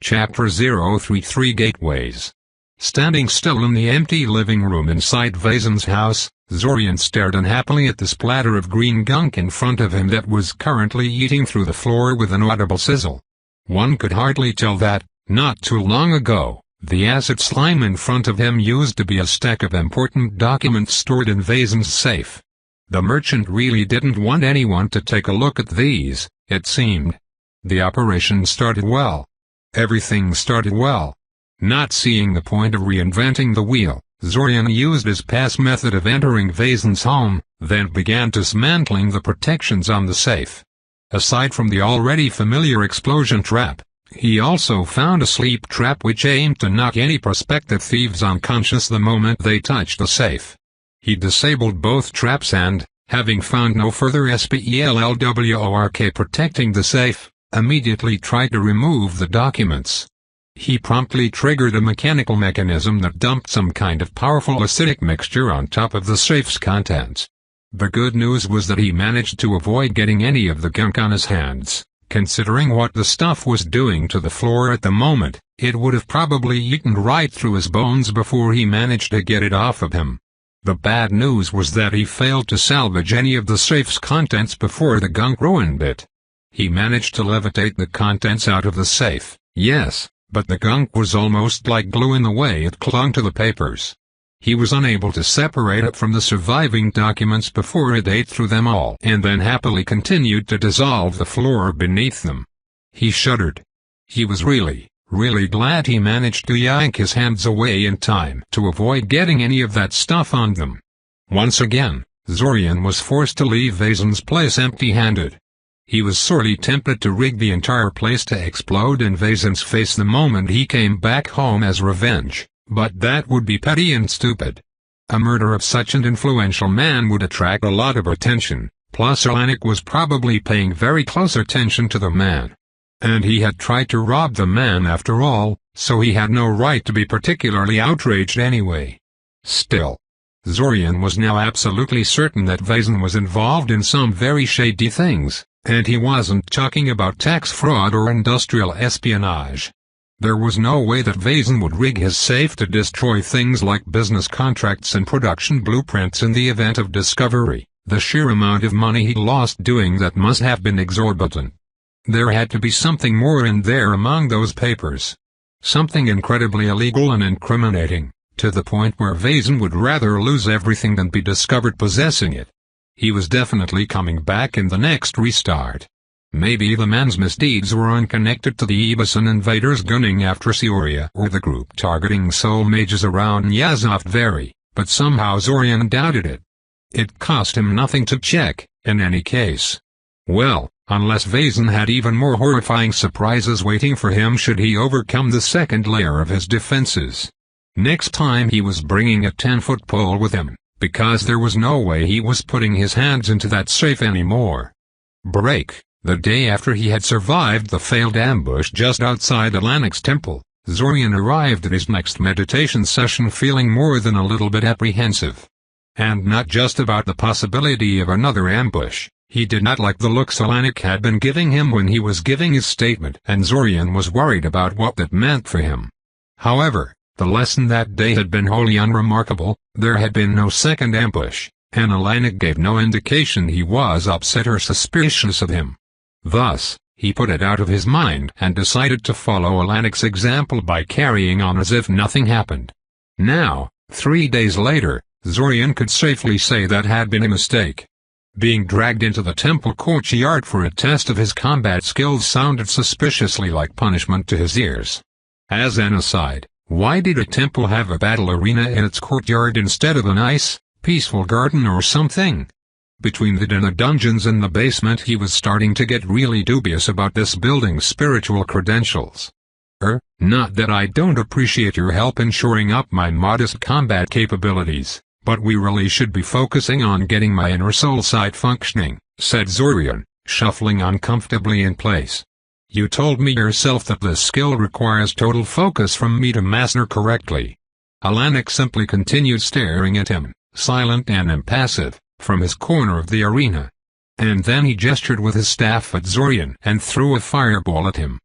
Chapter 033 Gateways. Standing still in the empty living room inside Vazen's house, Zorian stared unhappily at the splatter of green gunk in front of him that was currently eating through the floor with an audible sizzle. One could hardly tell that, not too long ago, the acid slime in front of him used to be a stack of important documents stored in Vazen's safe. The merchant really didn't want anyone to take a look at these, it seemed. The operation started well. Everything started well. Not seeing the point of reinventing the wheel, Zorian used his past method of entering Vazen's home, then began dismantling the protections on the safe. Aside from the already familiar explosion trap, he also found a sleep trap which aimed to knock any prospective thieves unconscious the moment they touched the safe. He disabled both traps and, having found no further spellwork protecting the safe, immediately tried to remove the documents. He promptly triggered a mechanical mechanism that dumped some kind of powerful acidic mixture on top of the safe's contents. The good news was that he managed to avoid getting any of the gunk on his hands. Considering what the stuff was doing to the floor at the moment, it would have probably eaten right through his bones before he managed to get it off of him. The bad news was that he failed to salvage any of the safe's contents before the gunk ruined it. He managed to levitate the contents out of the safe, yes, but the gunk was almost like glue in the way it clung to the papers. He was unable to separate it from the surviving documents before it ate through them all and then happily continued to dissolve the floor beneath them. He shuddered. He was really glad he managed to yank his hands away in time to avoid getting any of that stuff on them. Once again, Zorian was forced to leave Vazen's place empty-handed. He was sorely tempted to rig the entire place to explode in Vazen's face the moment he came back home as revenge, but that would be petty and stupid. A murder of such an influential man would attract a lot of attention, plus Alanik was probably paying very close attention to the man. And he had tried to rob the man after all, so he had no right to be particularly outraged anyway. Still, Zorian was now absolutely certain that Vazen was involved in some very shady things. And he wasn't talking about tax fraud or industrial espionage. There was no way that Vazen would rig his safe to destroy things like business contracts and production blueprints in the event of discovery. The sheer amount of money he lost doing that must have been exorbitant. There had to be something more in there among those papers. Something incredibly illegal and incriminating, to the point where Vazen would rather lose everything than be discovered possessing it. He was definitely coming back in the next restart. Maybe the man's misdeeds were unconnected to the Ebisan invaders gunning after Sioria or the group targeting soul mages around Yazov Veri, but somehow Zorian doubted it. It cost him nothing to check, in any case. Well, unless Vazen had even more horrifying surprises waiting for him should he overcome the second layer of his defenses. Next time he was bringing a 10-foot pole with him, because there was no way he was putting his hands into that safe anymore. Break. The day after he had survived the failed ambush just outside Alanik's temple, Zorian arrived at his next meditation session feeling more than a little bit apprehensive. And not just about the possibility of another ambush. He did not like the looks Alanik had been giving him when he was giving his statement, and Zorian was worried about what that meant for him. However, the lesson that day had been wholly unremarkable. There had been no second ambush, and Alanik gave no indication he was upset or suspicious of him. Thus, he put it out of his mind and decided to follow Alanik's example by carrying on as if nothing happened. Now, 3 days later, Zorian could safely say that had been a mistake. Being dragged into the temple courtyard for a test of his combat skills sounded suspiciously like punishment to his ears. As an aside, why did a temple have a battle arena in its courtyard instead of a nice, peaceful garden or something? Between that and the dungeons in the basement he was starting to get really dubious about this building's spiritual credentials. Not that I don't appreciate your help in shoring up my modest combat capabilities, but we really should be focusing on getting my inner soul side functioning, said Zorian, shuffling uncomfortably in place. You told me yourself that this skill requires total focus from me to master correctly. Alanik simply continued staring at him, silent and impassive, from his corner of the arena. And then he gestured with his staff at Zorian and threw a fireball at him.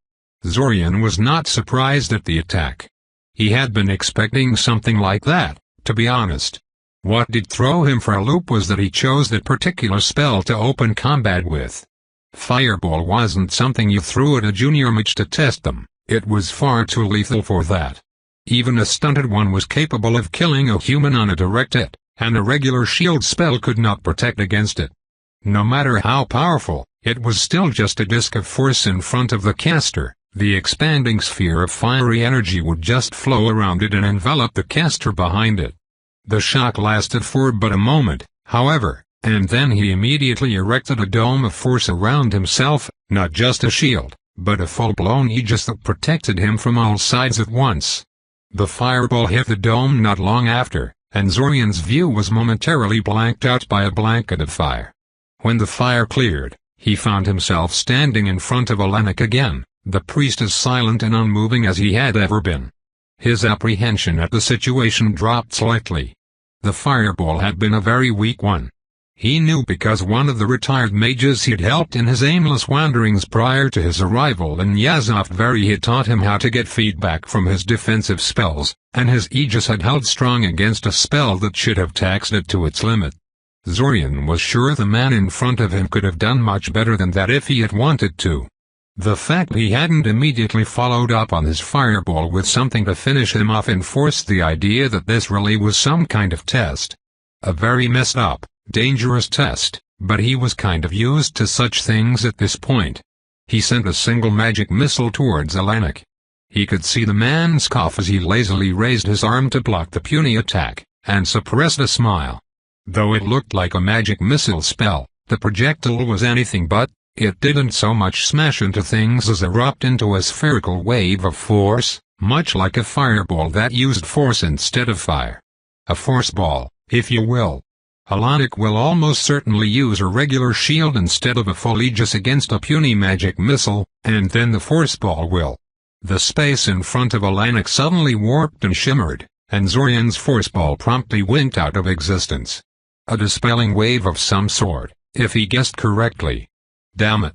Zorian was not surprised at the attack. He had been expecting something like that, to be honest. What did throw him for a loop was that he chose that particular spell to open combat with. Fireball wasn't something you threw at a junior mage to test them, it was far too lethal for that. Even a stunted one was capable of killing a human on a direct hit, and a regular shield spell could not protect against it. No matter how powerful, it was still just a disk of force in front of the caster. The expanding sphere of fiery energy would just flow around it and envelop the caster behind it. The shock lasted for but a moment, however, and then he immediately erected a dome of force around himself, not just a shield, but a full-blown aegis that protected him from all sides at once. The fireball hit the dome not long after, and Zorian's view was momentarily blanked out by a blanket of fire. When the fire cleared, he found himself standing in front of Olenek again, the priest as silent and unmoving as he had ever been. His apprehension at the situation dropped slightly. The fireball had been a very weak one. He knew because one of the retired mages he'd helped in his aimless wanderings prior to his arrival in Yazovtvari had taught him how to get feedback from his defensive spells, and his aegis had held strong against a spell that should have taxed it to its limit. Zorian was sure the man in front of him could have done much better than that if he had wanted to. The fact he hadn't immediately followed up on his fireball with something to finish him off enforced the idea that this really was some kind of test. A very messed up, dangerous test, but he was kind of used to such things at this point. He sent a single magic missile towards Olenek. He could see the man scoff as he lazily raised his arm to block the puny attack, and suppressed a smile. Though it looked like a magic missile spell, the projectile was anything but. It didn't so much smash into things as erupt into a spherical wave of force, much like a fireball that used force instead of fire. A force ball, if you will. Olenek will almost certainly use a regular shield instead of a full aegis against a puny magic missile, and then the force ball will. The space in front of Olenek suddenly warped and shimmered, and Zorian's force ball promptly winked out of existence. A dispelling wave of some sort, if he guessed correctly. Damn it.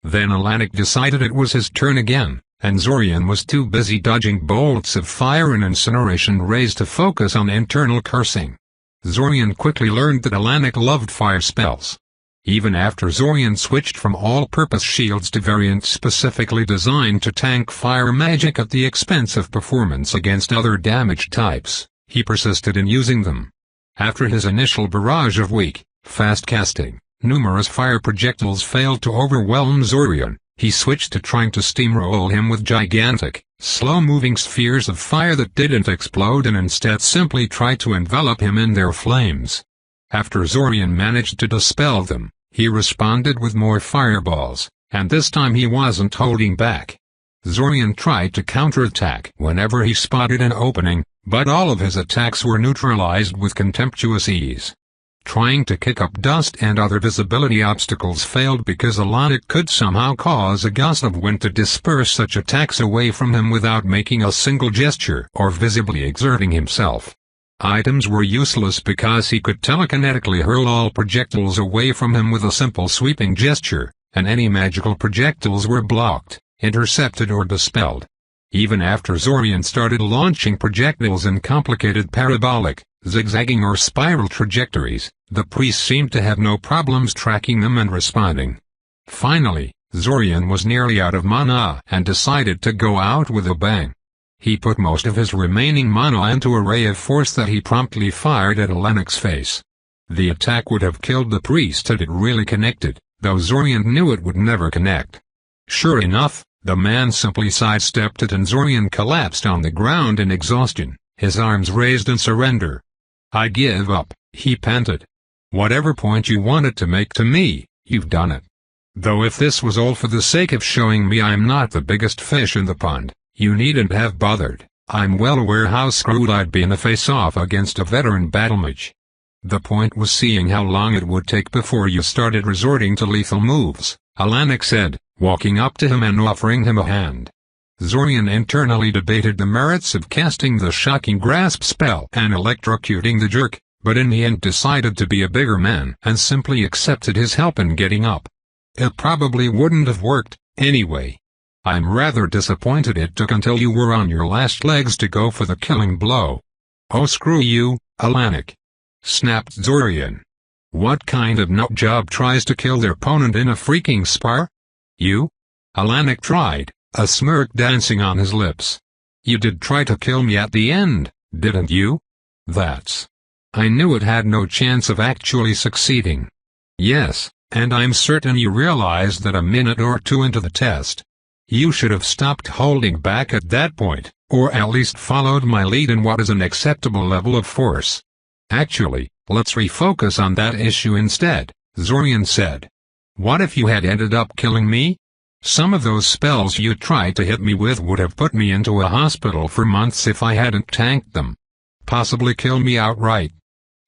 Then Olenek decided it was his turn again, and Zorian was too busy dodging bolts of fire and incineration rays to focus on internal cursing. Zorian quickly learned that Olenek loved fire spells. Even after Zorian switched from all-purpose shields to variants specifically designed to tank fire magic at the expense of performance against other damage types, he persisted in using them. After his initial barrage of weak, fast casting, numerous fire projectiles failed to overwhelm Zorian. He switched to trying to steamroll him with gigantic, slow-moving spheres of fire that didn't explode and instead simply tried to envelop him in their flames. After Zorian managed to dispel them, he responded with more fireballs, and this time he wasn't holding back. Zorian tried to counterattack whenever he spotted an opening, but all of his attacks were neutralized with contemptuous ease. Trying to kick up dust and other visibility obstacles failed because Olenek could somehow cause a gust of wind to disperse such attacks away from him without making a single gesture or visibly exerting himself. Items were useless because he could telekinetically hurl all projectiles away from him with a simple sweeping gesture, and any magical projectiles were blocked, intercepted or dispelled. Even after Zorian started launching projectiles in complicated parabolic, zigzagging or spiral trajectories, the priest seemed to have no problems tracking them and responding. Finally, Zorian was nearly out of mana and decided to go out with a bang. He put most of his remaining mana into a ray of force that he promptly fired at Olenek's face. The attack would have killed the priest had it really connected, though Zorian knew it would never connect. Sure enough, the man simply sidestepped it and Zorian collapsed on the ground in exhaustion, his arms raised in surrender. "I give up," he panted. "Whatever point you wanted to make to me, you've done it. Though if this was all for the sake of showing me I'm not the biggest fish in the pond, you needn't have bothered. I'm well aware how screwed I'd be in a face-off against a veteran battle mage. The point was seeing how long it would take before you started resorting to lethal moves," Olenek said, walking up to him and offering him a hand. Zorian internally debated the merits of casting the shocking grasp spell and electrocuting the jerk, but in the end decided to be a bigger man and simply accepted his help in getting up. It probably wouldn't have worked, anyway. I'm rather disappointed it took until you were on your last legs to go for the killing blow. Oh screw you, Alanik! Snapped Zorian. What kind of nutjob tries to kill their opponent in a freaking spar? You? Alanik tried, a smirk dancing on his lips. You did try to kill me at the end, didn't you? That's... I knew it had no chance of actually succeeding. Yes, and I'm certain you realized that a minute or two into the test. You should have stopped holding back at that point, or at least followed my lead in what is an acceptable level of force. Actually, let's refocus on that issue instead, Zorian said. What if you had ended up killing me? Some of those spells you tried to hit me with would have put me into a hospital for months if I hadn't tanked them. Possibly kill me outright.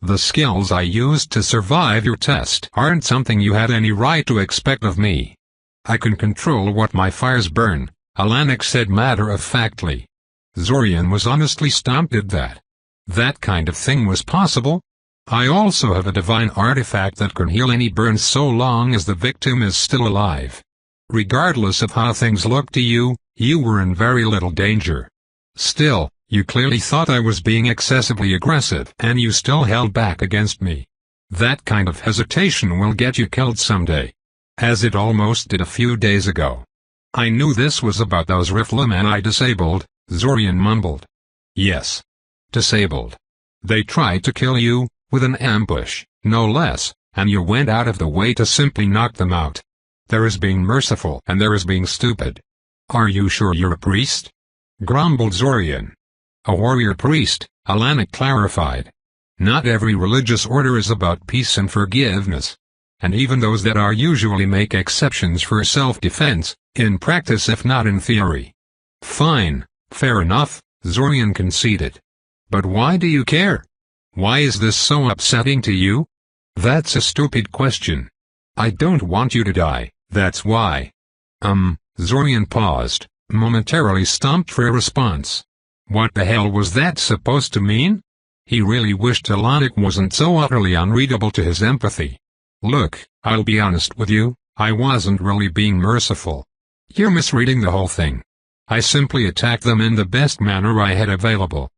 The skills I used to survive your test aren't something you had any right to expect of me. I can control what my fires burn, Alanik said matter-of-factly. Zorian was honestly stumped at that. That kind of thing was possible? I also have a divine artifact that can heal any burns so long as the victim is still alive. Regardless of how things look to you, you were in very little danger. Still, you clearly thought I was being excessively aggressive and you still held back against me. That kind of hesitation will get you killed someday. As it almost did a few days ago. I knew this was about those riflemen I disabled, Zorian mumbled. Yes. Disabled. They tried to kill you, with an ambush, no less, and you went out of the way to simply knock them out. There is being merciful and there is being stupid. Are you sure you're a priest? Grumbled Zorian. A warrior priest, Alanik clarified. Not every religious order is about peace and forgiveness. And even those that are usually make exceptions for self-defense, in practice if not in theory. Fine, fair enough, Zorian conceded. But why do you care? Why is this so upsetting to you? That's a stupid question. I don't want you to die, that's why. Zorian paused, momentarily stumped for a response. What the hell was that supposed to mean? He really wished Alanik wasn't so utterly unreadable to his empathy. Look, I'll be honest with you, I wasn't really being merciful. You're misreading the whole thing. I simply attacked them in the best manner I had available.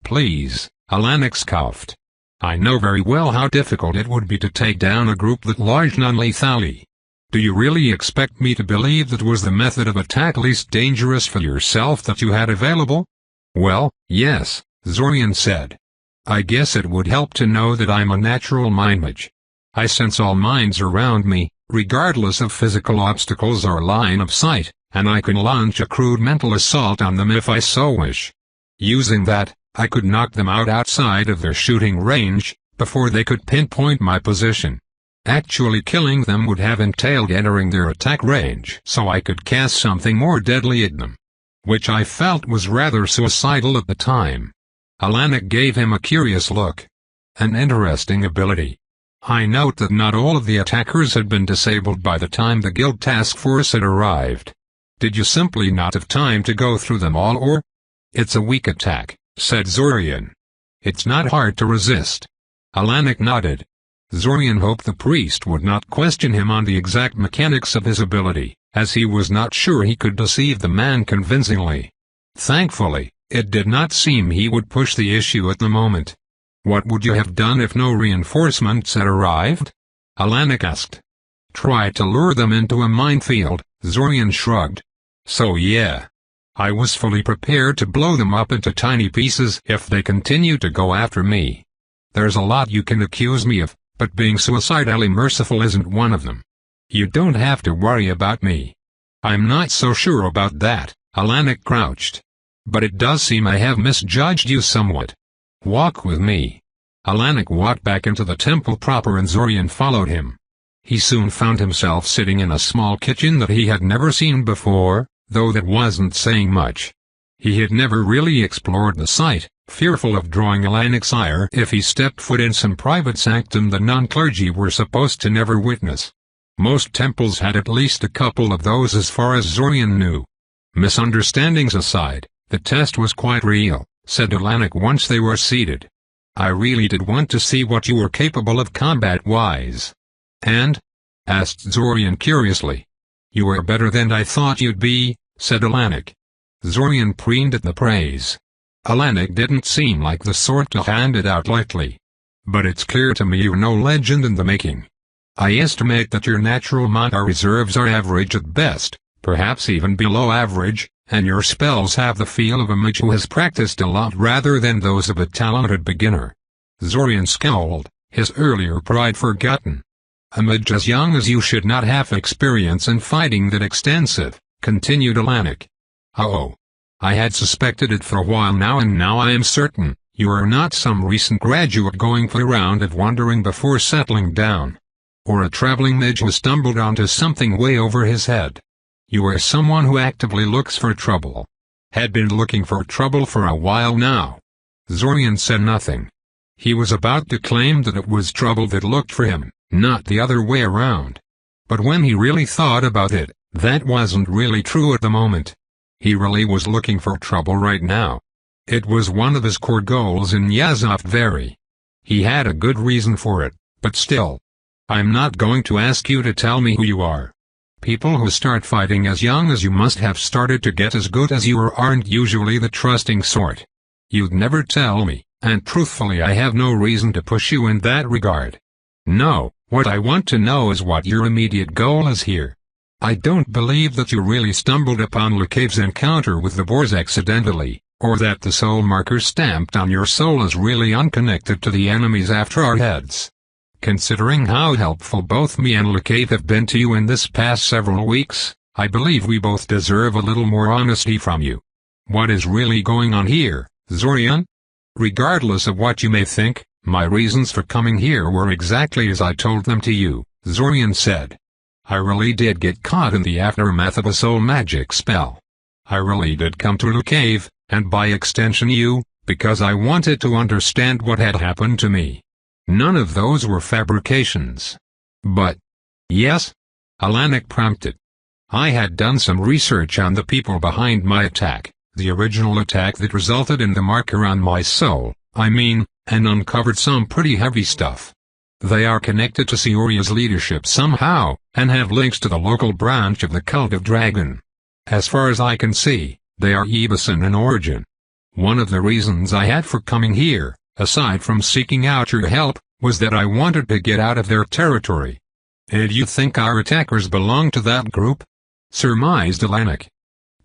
Please, Alanik scoffed. I know very well how difficult it would be to take down a group that large non-lethally. Do you really expect me to believe that was the method of attack least dangerous for yourself that you had available? Well, yes, Zorian said. I guess it would help to know that I'm a natural mind mage. I sense all minds around me, regardless of physical obstacles or line of sight, and I can launch a crude mental assault on them if I so wish. Using that, I could knock them out outside of their shooting range, before they could pinpoint my position. Actually killing them would have entailed entering their attack range so I could cast something more deadly at them. Which I felt was rather suicidal at the time. Alanik gave him a curious look. An interesting ability. I note that not all of the attackers had been disabled by the time the guild task force had arrived. Did you simply not have time to go through them all or? It's a weak attack, said Zorian. It's not hard to resist. Alanik nodded. Zorian hoped the priest would not question him on the exact mechanics of his ability, as he was not sure he could deceive the man convincingly. Thankfully, it did not seem he would push the issue at the moment. What would you have done if no reinforcements had arrived? Alanik asked. Tried to lure them into a minefield, Zorian shrugged. So yeah. I was fully prepared to blow them up into tiny pieces if they continue to go after me. There's a lot you can accuse me of, but being suicidally merciful isn't one of them. You don't have to worry about me. I'm not so sure about that, Alanik crouched. But it does seem I have misjudged you somewhat. Walk with me. Alanik walked back into the temple proper and Zorian followed him. He soon found himself sitting in a small kitchen that he had never seen before, though that wasn't saying much. He had never really explored the site, fearful of drawing Alanik's ire if he stepped foot in some private sanctum the non-clergy were supposed to never witness. Most temples had at least a couple of those as far as Zorian knew. Misunderstandings aside, the test was quite real, said Alanik once they were seated. I really did want to see what you were capable of combat-wise. And? Asked Zorian curiously. You were better than I thought you'd be, said Alanik. Zorian preened at the praise. Alanik didn't seem like the sort to hand it out lightly. But it's clear to me you're no legend in the making. I estimate that your natural mana reserves are average at best, perhaps even below average, and your spells have the feel of a mage who has practiced a lot rather than those of a talented beginner. Zorian scowled, his earlier pride forgotten. A mage as young as you should not have experience in fighting that extensive, continued Alanik. Oh. I had suspected it for a while now, and now I am certain. You are not some recent graduate going for a round of wandering before settling down. Or a traveling mage who stumbled onto something way over his head. You are someone who actively looks for trouble. Had been looking for trouble for a while now. Zorian said nothing. He was about to claim that it was trouble that looked for him, not the other way around. But when he really thought about it, that wasn't really true at the moment. He really was looking for trouble right now. It was one of his core goals in Yazov Vary. He had a good reason for it, but still. I'm not going to ask you to tell me who you are. People who start fighting as young as you must have started to get as good as you aren't usually the trusting sort. You'd never tell me, and truthfully I have no reason to push you in that regard. No, what I want to know is what your immediate goal is here. I don't believe that you really stumbled upon Lukave's encounter with the boars accidentally, or that the soul marker stamped on your soul is really unconnected to the enemies after our heads. Considering how helpful both me and Lukave have been to you in this past several weeks, I believe we both deserve a little more honesty from you. What is really going on here, Zorian? Regardless of what you may think, my reasons for coming here were exactly as I told them to you, Zorian said. I really did get caught in the aftermath of a soul magic spell. I really did come to Lukave, and by extension you, because I wanted to understand what had happened to me. None of those were fabrications. But, yes? Alanik prompted. I had done some research on the people behind my attack, the original attack that resulted in the marker on my soul, and uncovered some pretty heavy stuff. They are connected to Sioria's leadership somehow, and have links to the local branch of the Cult of Dragon. As far as I can see, they are Ebisan in origin. One of the reasons I had for coming here, aside from seeking out your help, was that I wanted to get out of their territory. And you think our attackers belong to that group? Surmised Alanik.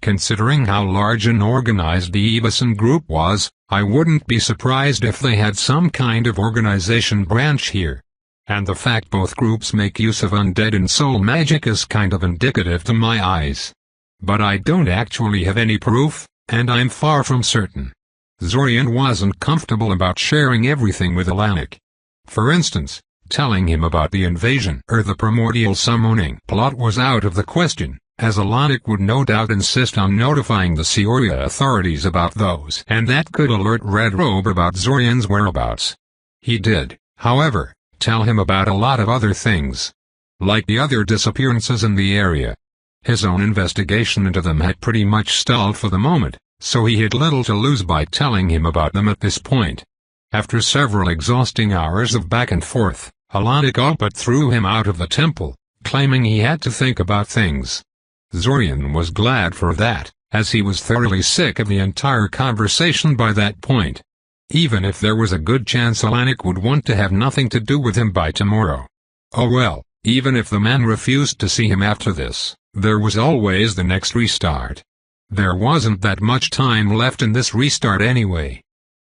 Considering how large and organized the Ebisan group was, I wouldn't be surprised if they had some kind of organization branch here. And the fact both groups make use of undead and soul magic is kind of indicative to my eyes. But I don't actually have any proof, and I'm far from certain. Zorian wasn't comfortable about sharing everything with Alanik. For instance, telling him about the invasion or the primordial summoning plot was out of the question, as Alanik would no doubt insist on notifying the Sioria authorities about those, and that could alert Red Robe about Zorian's whereabouts. He did, however, tell him about a lot of other things. Like the other disappearances in the area. His own investigation into them had pretty much stalled for the moment, so he had little to lose by telling him about them at this point. After several exhausting hours of back and forth, Alanik all but threw him out of the temple, claiming he had to think about things. Zorian was glad for that, as he was thoroughly sick of the entire conversation by that point. Even if there was a good chance Alanik would want to have nothing to do with him by tomorrow. Oh well, even if the man refused to see him after this, there was always the next restart. There wasn't that much time left in this restart anyway.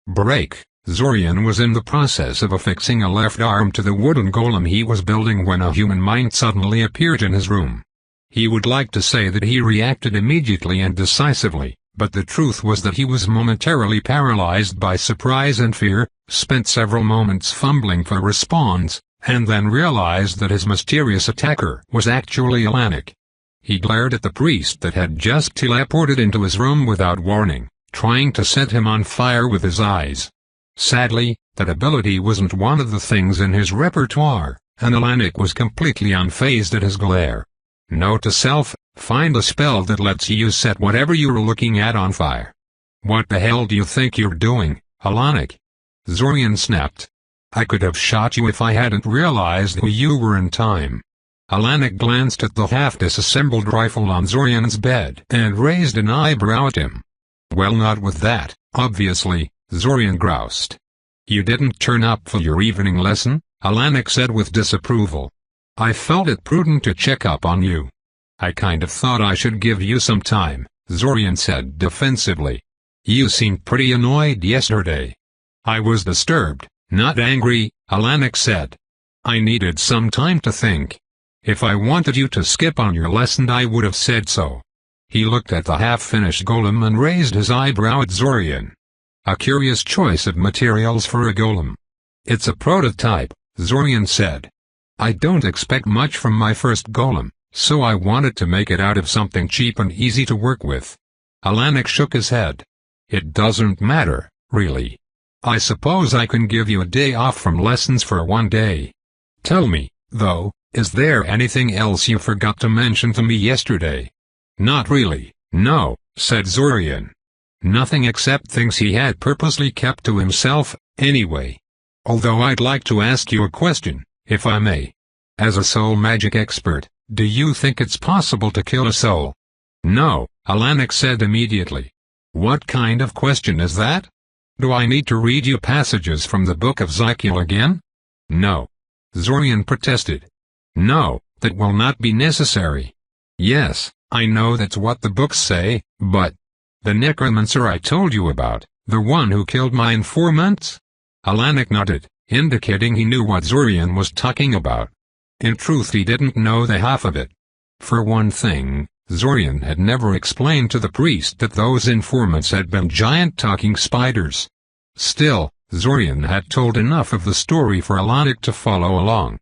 Break. Zorian was in the process of affixing a left arm to the wooden golem he was building when a human mind suddenly appeared in his room. He would like to say that he reacted immediately and decisively, but the truth was that he was momentarily paralyzed by surprise and fear, spent several moments fumbling for a response, and then realized that his mysterious attacker was actually Alanik. He glared at the priest that had just teleported into his room without warning, trying to set him on fire with his eyes. Sadly, that ability wasn't one of the things in his repertoire, and Alanik was completely unfazed at his glare. Note to self, find a spell that lets you set whatever you're looking at on fire. What the hell do you think you're doing, Alanik? Zorian snapped. I could have shot you if I hadn't realized who you were in time. Alanik glanced at the half-disassembled rifle on Zorian's bed and raised an eyebrow at him. "Well, not with that, obviously," Zorian groused. "You didn't turn up for your evening lesson?" Alanik said with disapproval. "I felt it prudent to check up on you." "I kind of thought I should give you some time," Zorian said defensively. "You seemed pretty annoyed yesterday." "I was disturbed, not angry," Alanik said. "I needed some time to think. If I wanted you to skip on your lesson I would have said so." He looked at the half-finished golem and raised his eyebrow at Zorian. "A curious choice of materials for a golem." "It's a prototype," Zorian said. "I don't expect much from my first golem, so I wanted to make it out of something cheap and easy to work with." Alanik shook his head. "It doesn't matter, really. I suppose I can give you a day off from lessons for one day. Tell me, though, is there anything else you forgot to mention to me yesterday?" "Not really, no," said Zorian. "Nothing except things he had purposely kept to himself, anyway. Although I'd like to ask you a question, if I may. As a soul magic expert, do you think it's possible to kill a soul?" "No," Alanik said immediately. "What kind of question is that? Do I need to read you passages from the Book of Ezekiel again?" "No," Zorian protested. "No, that will not be necessary." "Yes, I know that's what the books say, but the necromancer I told you about, the one who killed my informants?" Alanik nodded, indicating he knew what Zorian was talking about. In truth, he didn't know the half of it. For one thing, Zorian had never explained to the priest that those informants had been giant talking spiders. Still, Zorian had told enough of the story for Alanik to follow along.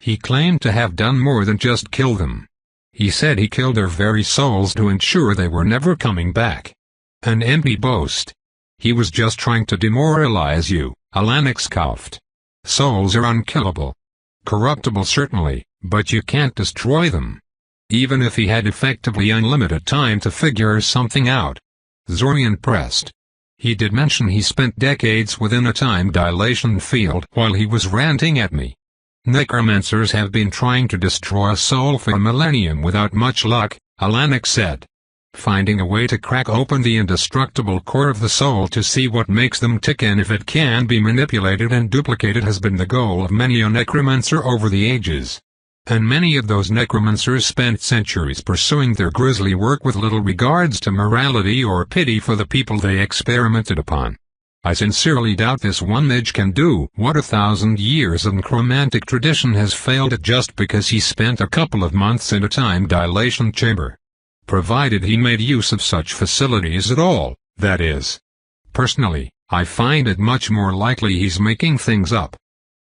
He claimed to have done more than just kill them. He said he killed their very souls to ensure they were never coming back. An empty boast. "He was just trying to demoralize you," Alanik scoffed. "Souls are unkillable. Corruptible certainly, but you can't destroy them." Even if he had effectively unlimited time to figure something out. Zorian pressed. "He did mention he spent decades within a time dilation field while he was ranting at me. Necromancers have been trying to destroy a soul for a millennium without much luck," Alanik said. "Finding a way to crack open the indestructible core of the soul to see what makes them tick and if it can be manipulated and duplicated has been the goal of many a necromancer over the ages. And many of those necromancers spent centuries pursuing their grisly work with little regards to morality or pity for the people they experimented upon. I sincerely doubt this one mage can do what 1,000 years of necromantic tradition has failed at just because he spent a couple of months in a time dilation chamber. Provided he made use of such facilities at all, that is. Personally, I find it much more likely he's making things up."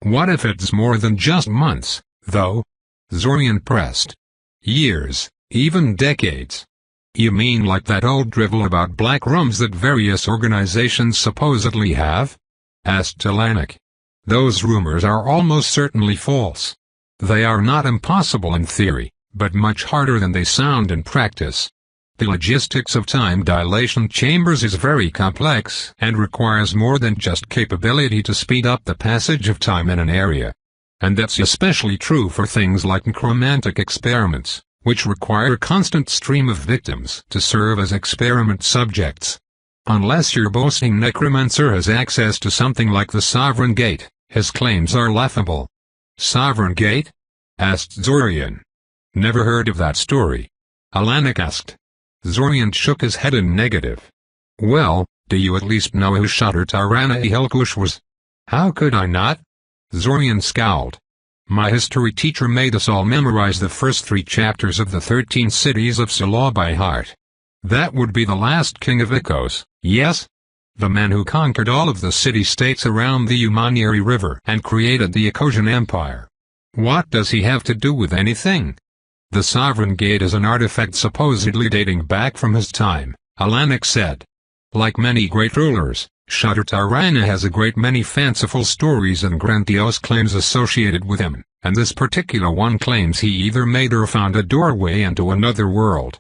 "What if it's more than just months, though?" Zorian pressed. "Years, even decades." "You mean like that old drivel about black rooms that various organizations supposedly have?" asked Alanik. "Those rumors are almost certainly false. They are not impossible in theory, but much harder than they sound in practice. The logistics of time dilation chambers is very complex and requires more than just capability to speed up the passage of time in an area. And that's especially true for things like necromantic experiments, which require a constant stream of victims to serve as experiment subjects. Unless your boasting necromancer has access to something like the Sovereign Gate, his claims are laughable." "Sovereign Gate?" asked Zorian. "Never heard of that story?" Alanik asked. Zorian shook his head in negative. "Well, do you at least know who Shudder Tirana Helkush was?" "How could I not?" Zorian scowled. "My history teacher made us all memorize the first 3 chapters of the 13 cities of Salah by heart. That would be the last king of Ikos, yes? The man who conquered all of the city-states around the Umaniri River and created the Ikosian Empire. What does he have to do with anything?" "The Sovereign Gate is an artifact supposedly dating back from his time," Alanik said. "Like many great rulers, Shudder Tirana has a great many fanciful stories and grandiose claims associated with him, and this particular one claims he either made or found a doorway into another world.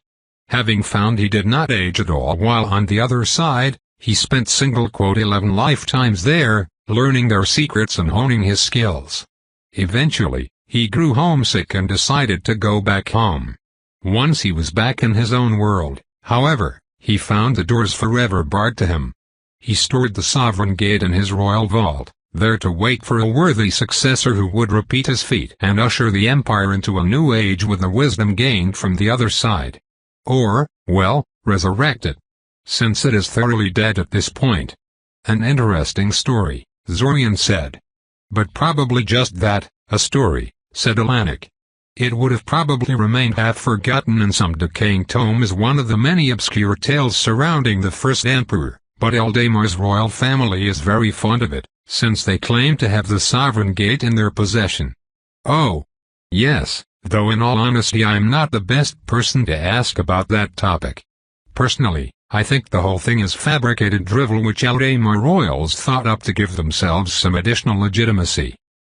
Having found he did not age at all while on the other side, he spent '11 lifetimes there, learning their secrets and honing his skills. Eventually, He grew homesick and decided to go back home. Once he was back in his own world, however, he found the doors forever barred to him. He stored the sovereign gate in his royal vault, there to wait for a worthy successor who would repeat his feat and usher the empire into a new age with the wisdom gained from the other side. Or, well, resurrect it. Since it is thoroughly dead at this point. An interesting story, Zorian said. But probably just that, a story, said Alanik. It would have probably remained half-forgotten in some decaying tome as one of the many obscure tales surrounding the first emperor, but Eldamar's royal family is very fond of it, since they claim to have the sovereign gate in their possession. Oh. Yes, though in all honesty I'm not the best person to ask about that topic. Personally, I think the whole thing is fabricated drivel which Eldamar royals thought up to give themselves some additional legitimacy.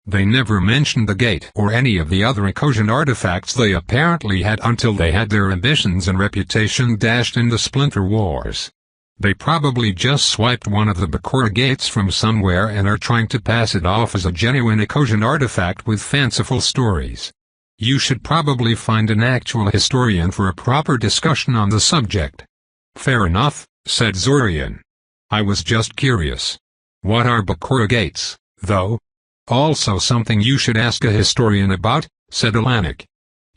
They never mentioned the gate or any of the other Ecosian artifacts they apparently had until they had their ambitions and reputation dashed in the Splinter Wars. They probably just swiped one of the Bakura gates from somewhere and are trying to pass it off as a genuine Ecosian artifact with fanciful stories. You should probably find an actual historian for a proper discussion on the subject. Fair enough, said Zorian. I was just curious. What are Bakura gates, though? Also something you should ask a historian about, said Alanik.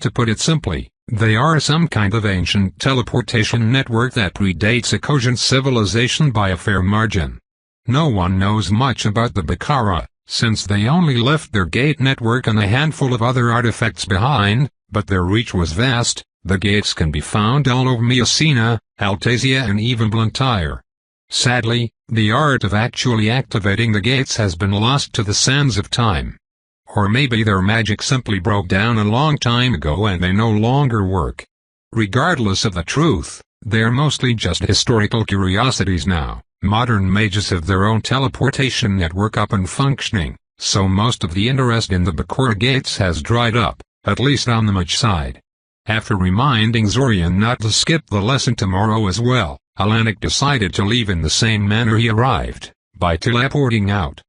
To put it simply, they are some kind of ancient teleportation network that predates Ecosian civilization by a fair margin. No one knows much about the Bakura, since they only left their gate network and a handful of other artifacts behind, but their reach was vast. The gates can be found all over Mycena, Altasia and even Blantyre. Sadly, the art of actually activating the gates has been lost to the sands of time. Or maybe their magic simply broke down a long time ago and they no longer work. Regardless of the truth, they're mostly just historical curiosities now. Modern mages have their own teleportation network up and functioning, so most of the interest in the Bakura gates has dried up, at least on the mage side. After reminding Zorian not to skip the lesson tomorrow as well, Alanik decided to leave in the same manner he arrived, by teleporting out.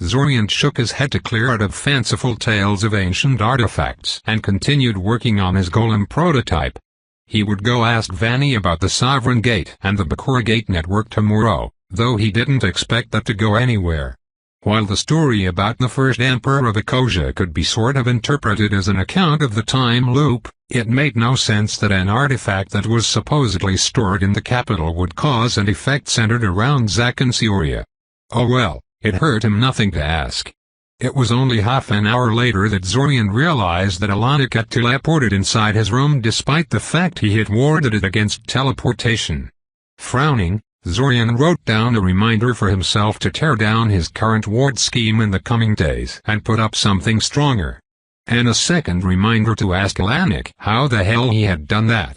Zorian shook his head to clear out of fanciful tales of ancient artifacts and continued working on his golem prototype. He would go ask Vanni about the Sovereign Gate and the Bakura Gate network tomorrow, though he didn't expect that to go anywhere. While the story about the first emperor of Ecosia could be sort of interpreted as an account of the time loop, it made no sense that an artifact that was supposedly stored in the capital would cause an effect centered around Zack and Sioria. Oh well, it hurt him nothing to ask. It was only half an hour later that Zorian realized that Alanik had teleported inside his room despite the fact he had warded it against teleportation. Frowning, Zorian wrote down a reminder for himself to tear down his current ward scheme in the coming days and put up something stronger. And a second reminder to ask Alanik how the hell he had done that.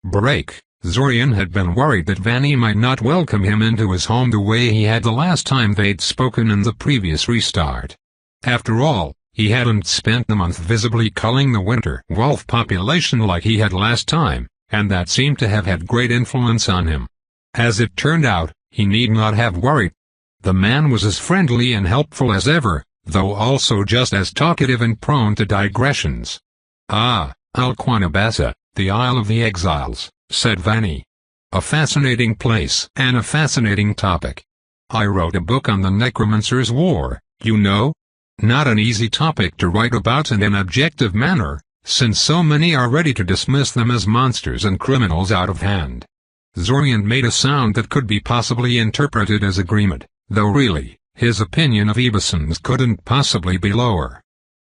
Break. Zorian had been worried that Vanni might not welcome him into his home the way he had the last time they'd spoken in the previous restart. After all, he hadn't spent the month visibly culling the winter wolf population like he had last time, and that seemed to have had great influence on him. As it turned out, he need not have worried. The man was as friendly and helpful as ever, though also just as talkative and prone to digressions. Ah, Alquanabassa, the Isle of the Exiles, said Vanni. A fascinating place and a fascinating topic. I wrote a book on the Necromancer's War, you know? Not an easy topic to write about in an objective manner, since so many are ready to dismiss them as monsters and criminals out of hand. Zorian made a sound that could be possibly interpreted as agreement, though really, his opinion of Ibisons couldn't possibly be lower.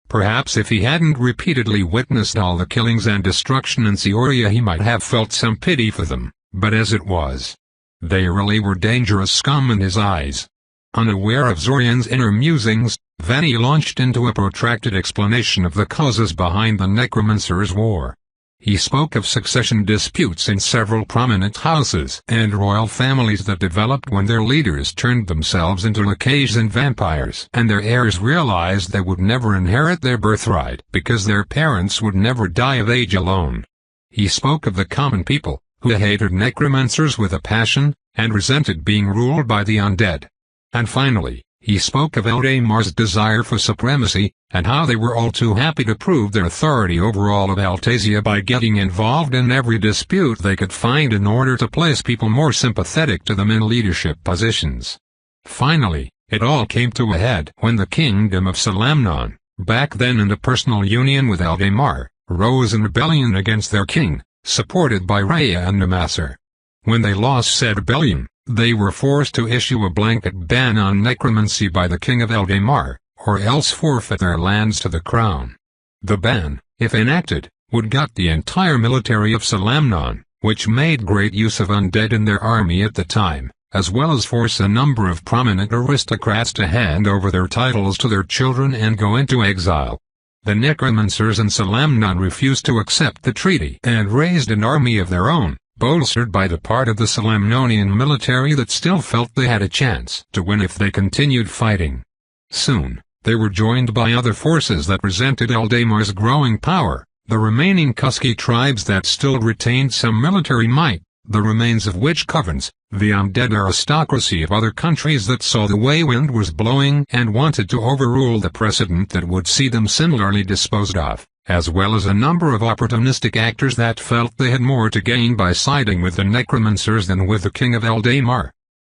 Perhaps if he hadn't repeatedly witnessed all the killings and destruction in Sioria he might have felt some pity for them, but as it was, they really were dangerous scum in his eyes. Unaware of Zorian's inner musings, Vanni launched into a protracted explanation of the causes behind the Necromancer's War. He spoke of succession disputes in several prominent houses and royal families that developed when their leaders turned themselves into lacays and vampires, and their heirs realized they would never inherit their birthright because their parents would never die of age alone. He spoke of the common people, who hated necromancers with a passion, and resented being ruled by the undead. And finally, He spoke of Eldamar's desire for supremacy, and how they were all too happy to prove their authority over all of Altasia by getting involved in every dispute they could find in order to place people more sympathetic to them in leadership positions. Finally, it all came to a head when the kingdom of Salamnon, back then in a personal union with Eldamar, rose in rebellion against their king, supported by Rhea and Namasar. When they lost said rebellion, they were forced to issue a blanket ban on necromancy by the king of Eldamar, or else forfeit their lands to the crown. The ban, if enacted, would gut the entire military of Salamnon, which made great use of undead in their army at the time, as well as force a number of prominent aristocrats to hand over their titles to their children and go into exile. The necromancers in Salamnon refused to accept the treaty and raised an army of their own, bolstered by the part of the Salamnonian military that still felt they had a chance to win if they continued fighting. Soon, they were joined by other forces that resented Eldamar's growing power, the remaining Kusky tribes that still retained some military might, the remains of which governs the undead aristocracy of other countries that saw the way wind was blowing and wanted to overrule the precedent that would see them similarly disposed of, as well as a number of opportunistic actors that felt they had more to gain by siding with the necromancers than with the king of Eldamar.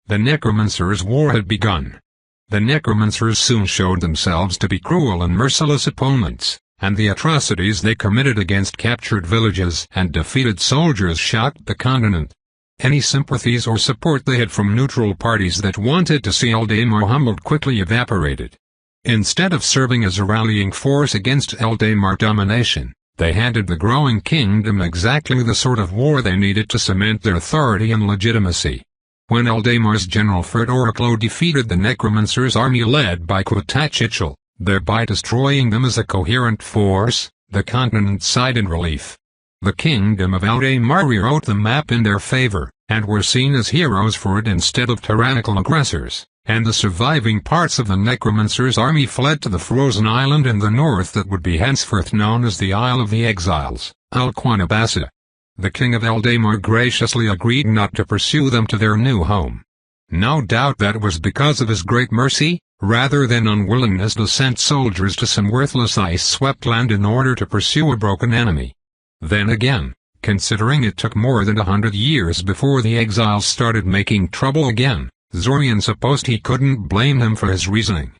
The necromancers' war had begun. The necromancers soon showed themselves to be cruel and merciless opponents, and the atrocities they committed against captured villages and defeated soldiers shocked the continent. Any sympathies or support they had from neutral parties that wanted to see Eldamar humbled quickly evaporated. Instead of serving as a rallying force against Eldamar domination, they handed the growing kingdom exactly the sort of war they needed to cement their authority and legitimacy. When Eldamar's general Fertoriklo defeated the necromancers' army led by Kutachichel, thereby destroying them as a coherent force, the continent sighed in relief. The kingdom of Eldamar rewrote the map in their favor, and were seen as heroes for it instead of tyrannical aggressors, and the surviving parts of the necromancers' army fled to the frozen island in the north that would be henceforth known as the Isle of the Exiles, Alquanabasa. The king of Eldamar graciously agreed not to pursue them to their new home. No doubt that was because of his great mercy, rather than unwillingness to send soldiers to some worthless ice-swept land in order to pursue a broken enemy. Then again, considering it took more than 100 years before the exiles started making trouble again, Zorian supposed he couldn't blame him for his reasoning.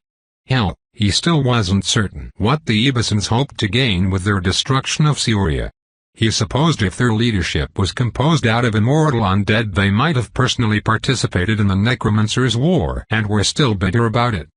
Hell, he still wasn't certain what the Ebasans hoped to gain with their destruction of Syria. He supposed if their leadership was composed out of immortal undead they might have personally participated in the necromancers' war and were still bitter about it.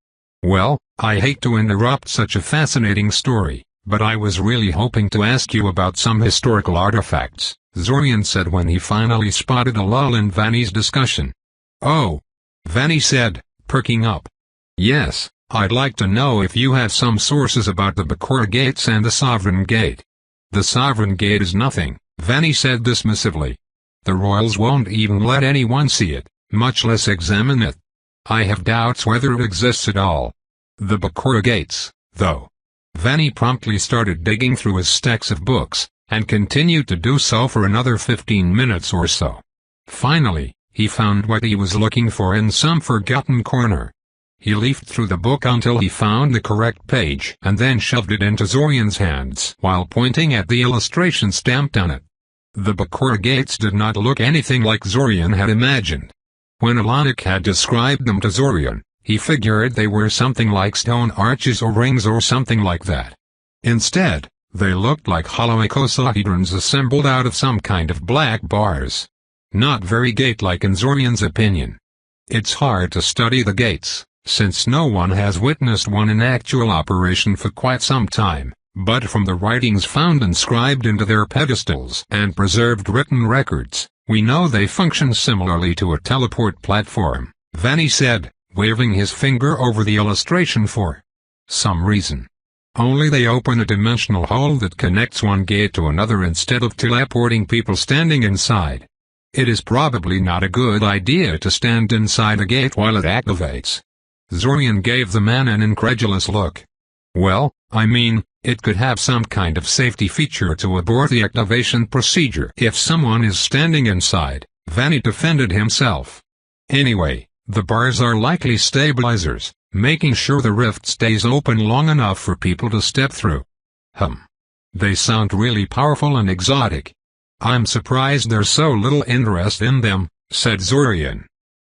Well, I hate to interrupt such a fascinating story, but I was really hoping to ask you about some historical artifacts, Zorian said when he finally spotted a lull in Vanny's discussion. Oh, Vanny said, perking up. Yes, I'd like to know if you have some sources about the Bakura Gates and the Sovereign Gate. The Sovereign Gate is nothing, Vanny said dismissively. The royals won't even let anyone see it, much less examine it. I have doubts whether it exists at all. The Bakura Gates, though. Vanny promptly started digging through his stacks of books, and continued to do so for another 15 minutes or so. Finally, he found what he was looking for in some forgotten corner. He leafed through the book until he found the correct page and then shoved it into Zorian's hands while pointing at the illustration stamped on it. The Bakura Gates did not look anything like Zorian had imagined. When Alanik had described them to Zorian, he figured they were something like stone arches or rings or something like that. Instead, they looked like hollow icosahedrons assembled out of some kind of black bars. Not very gate-like in Zorian's opinion. It's hard to study the gates, since no one has witnessed one in actual operation for quite some time, but from the writings found inscribed into their pedestals and preserved written records, we know they function similarly to a teleport platform, Vanny said, waving his finger over the illustration for some reason. Only they open a dimensional hole that connects one gate to another instead of teleporting people standing inside. It is probably not a good idea to stand inside a gate while it activates. Zorian gave the man an incredulous look. Well, I mean, it could have some kind of safety feature to abort the activation procedure if someone is standing inside, Vanny defended himself. Anyway, the bars are likely stabilizers, making sure the rift stays open long enough for people to step through. They sound really powerful and exotic. I'm surprised there's so little interest in them, said Zorian.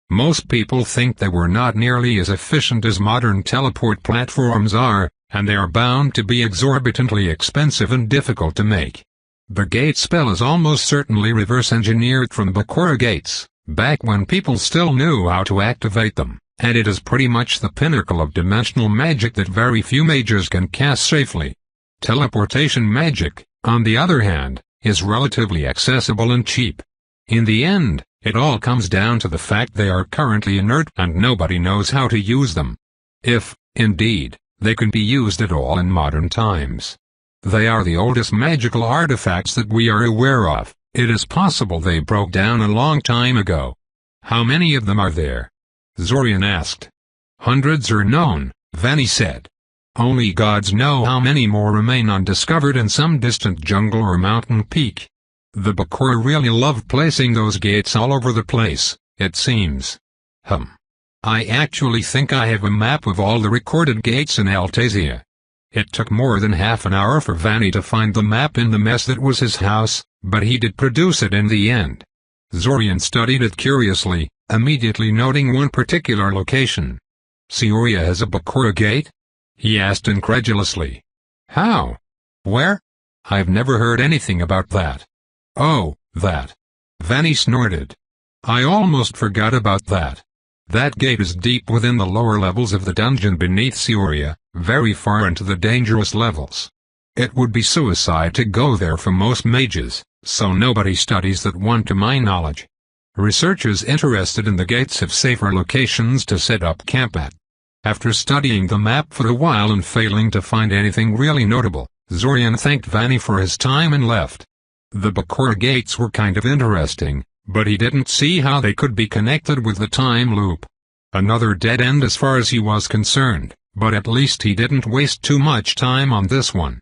Most people think they were not nearly as efficient as modern teleport platforms are, and they are bound to be exorbitantly expensive and difficult to make. The gate spell is almost certainly reverse-engineered from Bakura gates, back when people still knew how to activate them, and it is pretty much the pinnacle of dimensional magic that very few mages can cast safely. Teleportation magic, on the other hand, is relatively accessible and cheap. In the end, it all comes down to the fact they are currently inert and nobody knows how to use them. If, indeed, they can be used at all in modern times. They are the oldest magical artifacts that we are aware of. It is possible they broke down a long time ago. How many of them are there? Zorian asked. Hundreds are known, Vanny said. Only gods know how many more remain undiscovered in some distant jungle or mountain peak. The Bakura really love placing those gates all over the place, it seems. I actually think I have a map of all the recorded gates in Altasia. It took more than half an hour for Vanny to find the map in the mess that was his house, but he did produce it in the end. Zorian studied it curiously, immediately noting one particular location. Sioria has a Bakura gate? He asked incredulously. How? Where? I've never heard anything about that. Oh, that. Vanny snorted. I almost forgot about that. That gate is deep within the lower levels of the dungeon beneath Sioria, very far into the dangerous levels. It would be suicide to go there for most mages, so nobody studies that one to my knowledge. Researchers interested in the gates have safer locations to set up camp at. After studying the map for a while and failing to find anything really notable, Zorian thanked Vanny for his time and left. The Bakura gates were kind of interesting, but he didn't see how they could be connected with the time loop. Another dead end as far as he was concerned, but at least he didn't waste too much time on this one.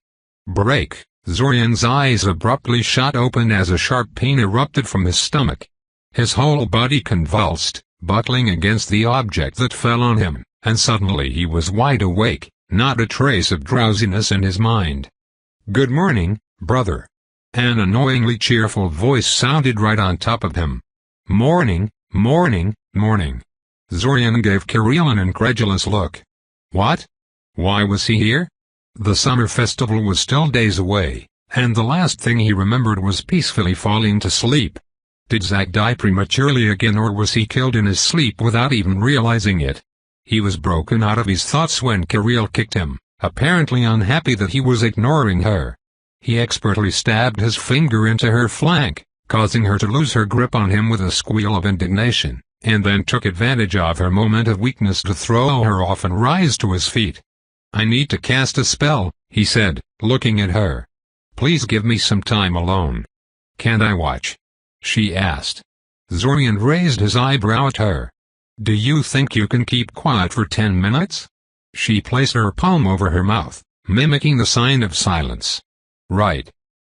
Break! Zorian's eyes abruptly shot open as a sharp pain erupted from his stomach. His whole body convulsed, buckling against the object that fell on him, and suddenly he was wide awake, not a trace of drowsiness in his mind. Good morning, brother. An annoyingly cheerful voice sounded right on top of him. Morning, morning, morning. Zorian gave Kirill an incredulous look. What? Why was he here? The summer festival was still days away, and the last thing he remembered was peacefully falling to sleep. Did Zack die prematurely again, or was he killed in his sleep without even realizing it? He was broken out of his thoughts when Kirill kicked him, apparently unhappy that he was ignoring her. He expertly stabbed his finger into her flank, causing her to lose her grip on him with a squeal of indignation, and then took advantage of her moment of weakness to throw her off and rise to his feet. I need to cast a spell, he said, looking at her. Please give me some time alone. Can't I watch? She asked. Zorian raised his eyebrow at her. Do you think you can keep quiet for 10 minutes? She placed her palm over her mouth, mimicking the sign of silence. Right.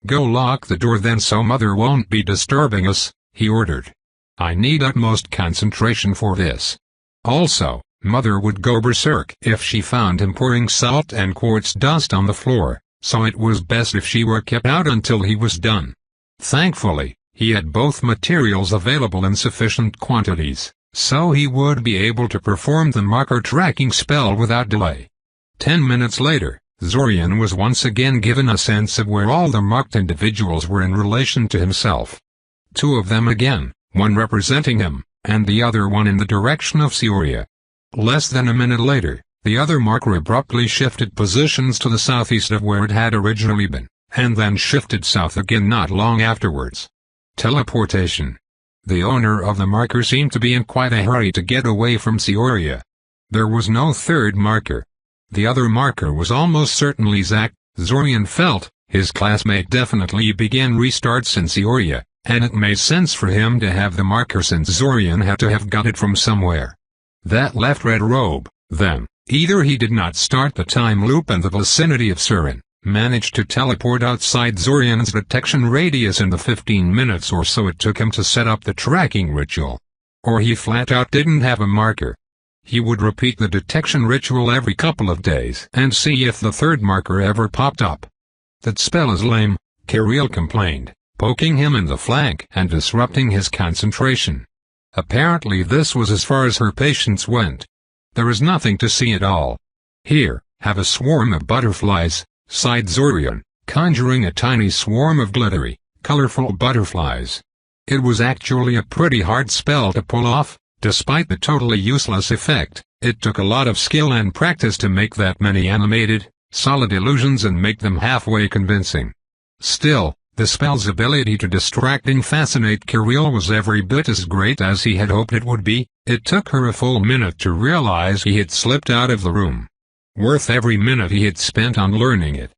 Go lock the door then so Mother won't be disturbing us, he ordered. I need utmost concentration for this. Also, Mother would go berserk if she found him pouring salt and quartz dust on the floor, so it was best if she were kept out until he was done. Thankfully, he had both materials available in sufficient quantities, so he would be able to perform the marker tracking spell without delay. 10 minutes later, Zorian was once again given a sense of where all the marked individuals were in relation to himself. Two of them again, one representing him, and the other one in the direction of Sioria. Less than a minute later, the other marker abruptly shifted positions to the southeast of where it had originally been, and then shifted south again not long afterwards. Teleportation. The owner of the marker seemed to be in quite a hurry to get away from Sioria. There was no third marker. The other marker was almost certainly Zack. Zorian felt his classmate definitely began restarts in Sioria, and it made sense for him to have the marker since Zorian had to have got it from somewhere. That left Red Robe, then. Either he did not start the time loop in the vicinity of Surin, managed to teleport outside Zorian's detection radius in the 15 minutes or so it took him to set up the tracking ritual, or he flat out didn't have a marker. He would repeat the detection ritual every couple of days and see if the third marker ever popped up. "That spell is lame," Kirill complained, poking him in the flank and disrupting his concentration. Apparently this was as far as her patience went. "There is nothing to see at all." "Here, have a swarm of butterflies," sighed Zorian, conjuring a tiny swarm of glittery, colorful butterflies. It was actually a pretty hard spell to pull off. Despite the totally useless effect, it took a lot of skill and practice to make that many animated, solid illusions and make them halfway convincing. Still, the spell's ability to distract and fascinate Kirill was every bit as great as he had hoped it would be. It took her a full minute to realize he had slipped out of the room. Worth every minute he had spent on learning it.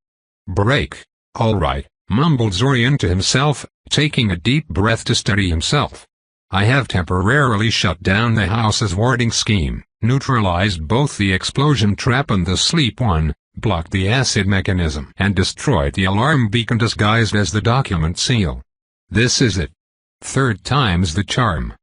"Break. All right," mumbled Zorian to himself, taking a deep breath to steady himself. "I have temporarily shut down the house's warding scheme, neutralized both the explosion trap and the sleep one, blocked the acid mechanism and destroyed the alarm beacon disguised as the document seal. This is it. Third time's the charm."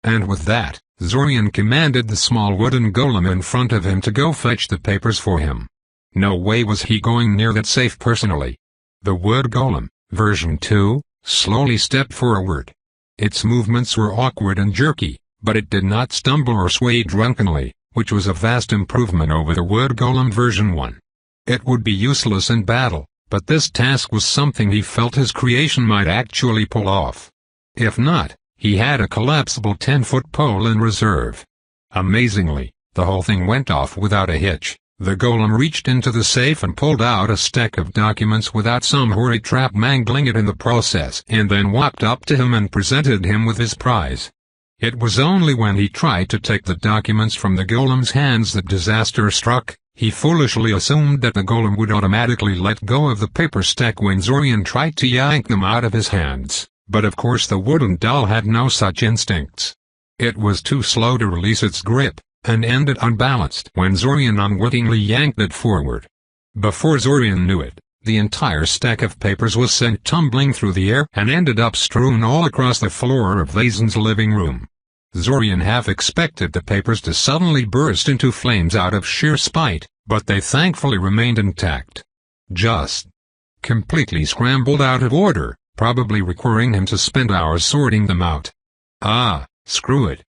And with that, Zorian commanded the small wooden golem in front of him to go fetch the papers for him. No way was he going near that safe personally. The wood golem, version 2, slowly stepped forward. Its movements were awkward and jerky, but it did not stumble or sway drunkenly, which was a vast improvement over the wood golem version 1. It would be useless in battle, but this task was something he felt his creation might actually pull off. If not, he had a collapsible 10-foot pole in reserve. Amazingly, the whole thing went off without a hitch. The golem reached into the safe and pulled out a stack of documents without some hoary trap mangling it in the process, and then walked up to him and presented him with his prize. It was only when he tried to take the documents from the golem's hands that disaster struck. He foolishly assumed that the golem would automatically let go of the paper stack when Zorian tried to yank them out of his hands, but of course the wooden doll had no such instincts. It was too slow to release its grip, and ended unbalanced when Zorian unwittingly yanked it forward. Before Zorian knew it, the entire stack of papers was sent tumbling through the air and ended up strewn all across the floor of Vazen's living room. Zorian half expected the papers to suddenly burst into flames out of sheer spite, but they thankfully remained intact. Just completely scrambled out of order, probably requiring him to spend hours sorting them out. "Ah, screw it,"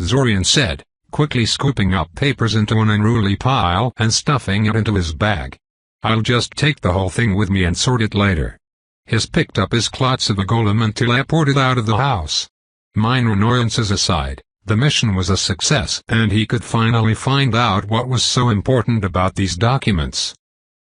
Zorian said, quickly scooping up papers into an unruly pile and stuffing it into his bag. "I'll just take the whole thing with me and sort it later." He picked up his clots of a golem and teleported out of the house. Minor annoyances aside, the mission was a success and he could finally find out what was so important about these documents.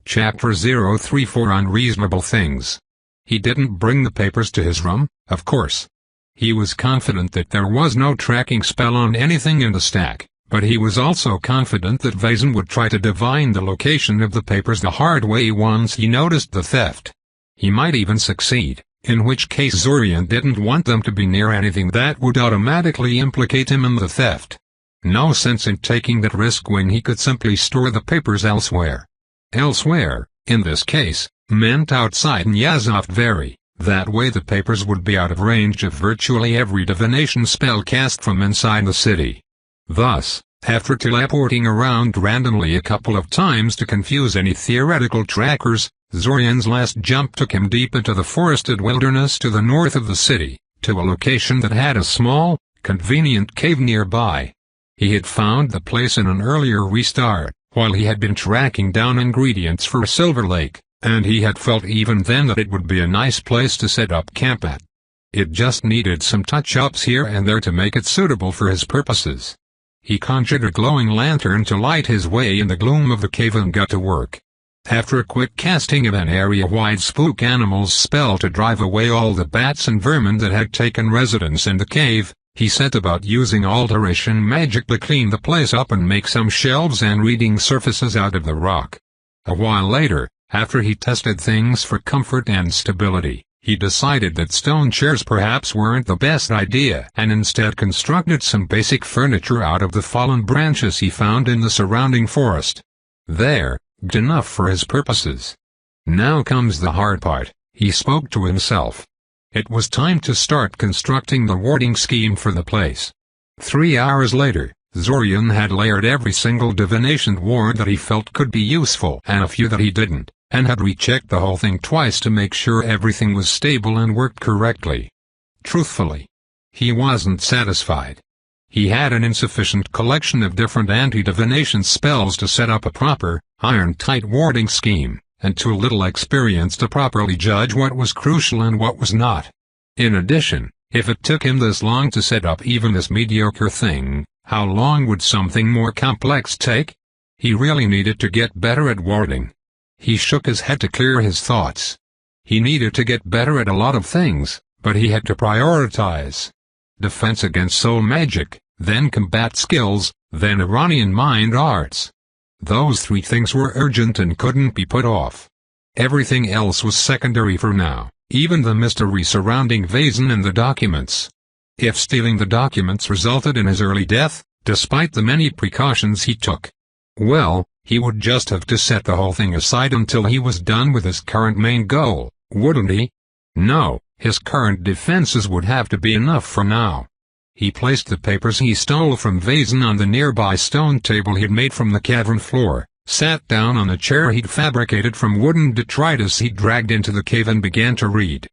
Chapter 034 Unreasonable Things. He didn't bring the papers to his room, of course. He was confident that there was no tracking spell on anything in the stack, but he was also confident that Vazen would try to divine the location of the papers the hard way once he noticed the theft. He might even succeed, in which case Zorian didn't want them to be near anything that would automatically implicate him in the theft. No sense in taking that risk when he could simply store the papers elsewhere. Elsewhere, in this case, meant outside Nyazov Vary. That way the papers would be out of range of virtually every divination spell cast from inside the city. Thus, after teleporting around randomly a couple of times to confuse any theoretical trackers, Zorian's last jump took him deep into the forested wilderness to the north of the city, to a location that had a small, convenient cave nearby. He had found the place in an earlier restart, while he had been tracking down ingredients for Silver Lake, and he had felt even then that it would be a nice place to set up camp at. It just needed some touch-ups here and there to make it suitable for his purposes. He conjured a glowing lantern to light his way in the gloom of the cave and got to work. After a quick casting of an area-wide spook animals spell to drive away all the bats and vermin that had taken residence in the cave, he set about using alteration magic to clean the place up and make some shelves and reading surfaces out of the rock. A while later, after he tested things for comfort and stability, he decided that stone chairs perhaps weren't the best idea and instead constructed some basic furniture out of the fallen branches he found in the surrounding forest. There, good enough for his purposes. Now comes the hard part, he spoke to himself. It was time to start constructing the warding scheme for the place. 3 hours later, Zorian had layered every single divination ward that he felt could be useful and a few that he didn't, and had rechecked the whole thing twice to make sure everything was stable and worked correctly. Truthfully, he wasn't satisfied. He had an insufficient collection of different anti-divination spells to set up a proper, iron-tight warding scheme, and too little experience to properly judge what was crucial and what was not. In addition, if it took him this long to set up even this mediocre thing, how long would something more complex take? He really needed to get better at warding. He shook his head to clear his thoughts. He needed to get better at a lot of things, but he had to prioritize. Defense against soul magic, then combat skills, then Iranian mind arts. Those three things were urgent and couldn't be put off. Everything else was secondary for now, even the mystery surrounding Vazen and the documents. If stealing the documents resulted in his early death, despite the many precautions he took, well, he would just have to set the whole thing aside until he was done with his current main goal, wouldn't he? No, his current defenses would have to be enough for now. He placed the papers he stole from Vazen on the nearby stone table he'd made from the cavern floor, sat down on a chair he'd fabricated from wooden detritus he'd dragged into the cave and began to read.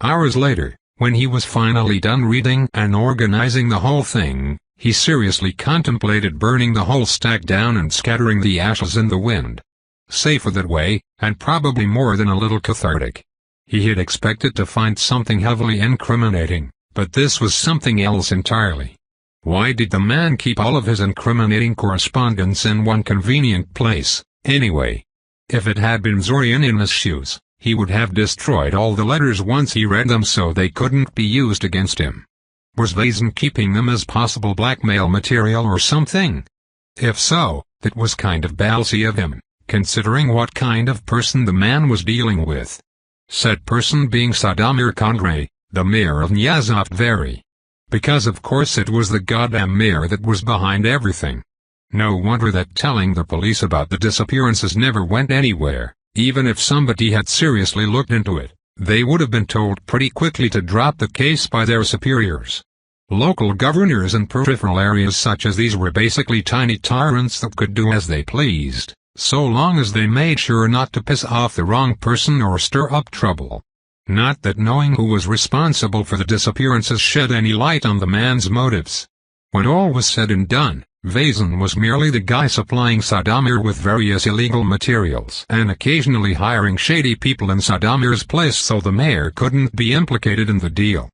Hours later, when he was finally done reading and organizing the whole thing, he seriously contemplated burning the whole stack down and scattering the ashes in the wind. Safer that way, and probably more than a little cathartic. He had expected to find something heavily incriminating, but this was something else entirely. Why did the man keep all of his incriminating correspondence in one convenient place, anyway? If it had been Zorian in his shoes, he would have destroyed all the letters once he read them so they couldn't be used against him. Was Vazen keeping them as possible blackmail material or something? If so, that was kind of ballsy of him, considering what kind of person the man was dealing with. Said person being Sadamir Kondre, the mayor of Nyazov-Veri. Because of course it was the goddamn mayor that was behind everything. No wonder that telling the police about the disappearances never went anywhere. Even if somebody had seriously looked into it, they would have been told pretty quickly to drop the case by their superiors. Local governors in peripheral areas such as these were basically tiny tyrants that could do as they pleased, so long as they made sure not to piss off the wrong person or stir up trouble. Not that knowing who was responsible for the disappearances shed any light on the man's motives. When all was said and done, Vazen was merely the guy supplying Sadamir with various illegal materials and occasionally hiring shady people in Sadamir's place so the mayor couldn't be implicated in the deal.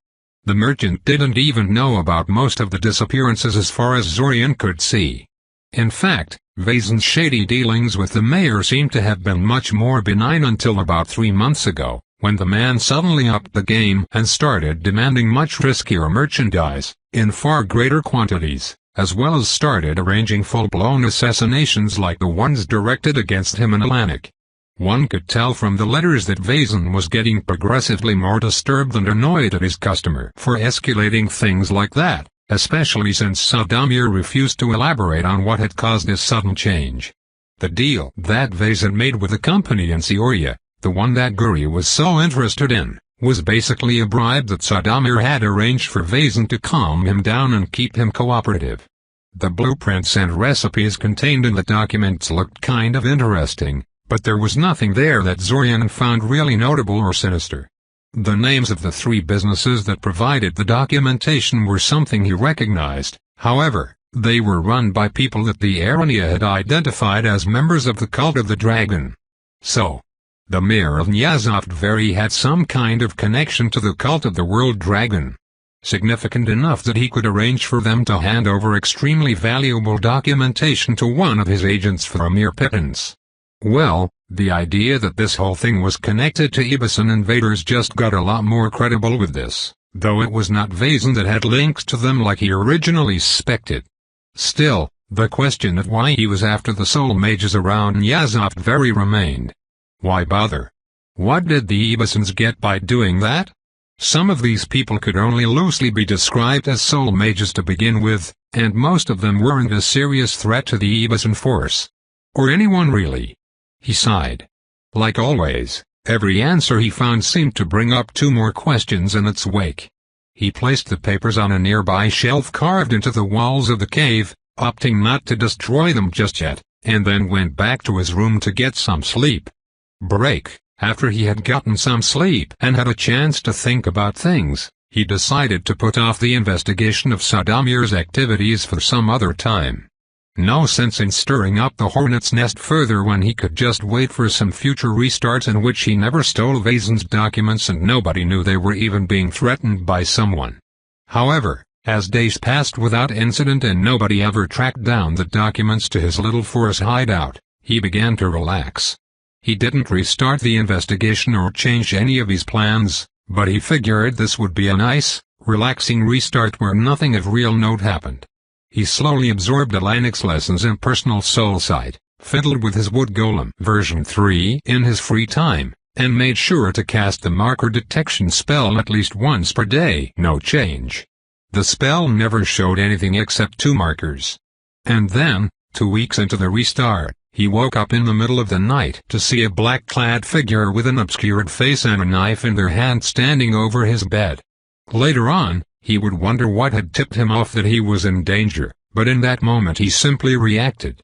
The merchant didn't even know about most of the disappearances as far as Zorian could see. In fact, Vazen's shady dealings with the mayor seemed to have been much more benign until about 3 months ago, when the man suddenly upped the game and started demanding much riskier merchandise, in far greater quantities, as well as started arranging full-blown assassinations like the ones directed against him in Atlantic. One could tell from the letters that Vazen was getting progressively more disturbed and annoyed at his customer for escalating things like that, especially since Sadamir refused to elaborate on what had caused this sudden change. The deal that Vazen made with the company in Seoria, the one that Guri was so interested in, was basically a bribe that Sadamir had arranged for Vazen to calm him down and keep him cooperative. The blueprints and recipes contained in the documents looked kind of interesting, but there was nothing there that Zorian found really notable or sinister. The names of the 3 businesses that provided the documentation were something he recognized, however, they were run by people that the Arania had identified as members of the Cult of the Dragon. So, the mayor of Nyazov-Veri had some kind of connection to the Cult of the World Dragon. Significant enough that he could arrange for them to hand over extremely valuable documentation to one of his agents for a mere pittance. Well, the idea that this whole thing was connected to Ibisan invaders just got a lot more credible with this, though it was not Vazen that had links to them like he originally suspected. Still, the question of why he was after the soul mages around Nyazov-Veri remained. Why bother? What did the Ibisans get by doing that? Some of these people could only loosely be described as soul mages to begin with, and most of them weren't a serious threat to the Ibisan force. Or anyone really. He sighed. Like always, every answer he found seemed to bring up 2 more questions in its wake. He placed the papers on a nearby shelf carved into the walls of the cave, opting not to destroy them just yet, and then went back to his room to get some sleep. Break. After he had gotten some sleep and had a chance to think about things, he decided to put off the investigation of Sadamir's activities for some other time. No sense in stirring up the hornet's nest further when he could just wait for some future restart in which he never stole Vazen's documents and nobody knew they were even being threatened by someone. However, as days passed without incident and nobody ever tracked down the documents to his little forest hideout, he began to relax. He didn't restart the investigation or change any of his plans, but he figured this would be a nice, relaxing restart where nothing of real note happened. He slowly absorbed Alanic's lessons in personal soulsight, fiddled with his wood golem version 3 in his free time, and made sure to cast the marker detection spell at least once per day. No change. The spell never showed anything except 2 markers. And then, 2 weeks into the restart, he woke up in the middle of the night to see a black-clad figure with an obscured face and a knife in their hand standing over his bed. Later on, he would wonder what had tipped him off that he was in danger, but in that moment he simply reacted.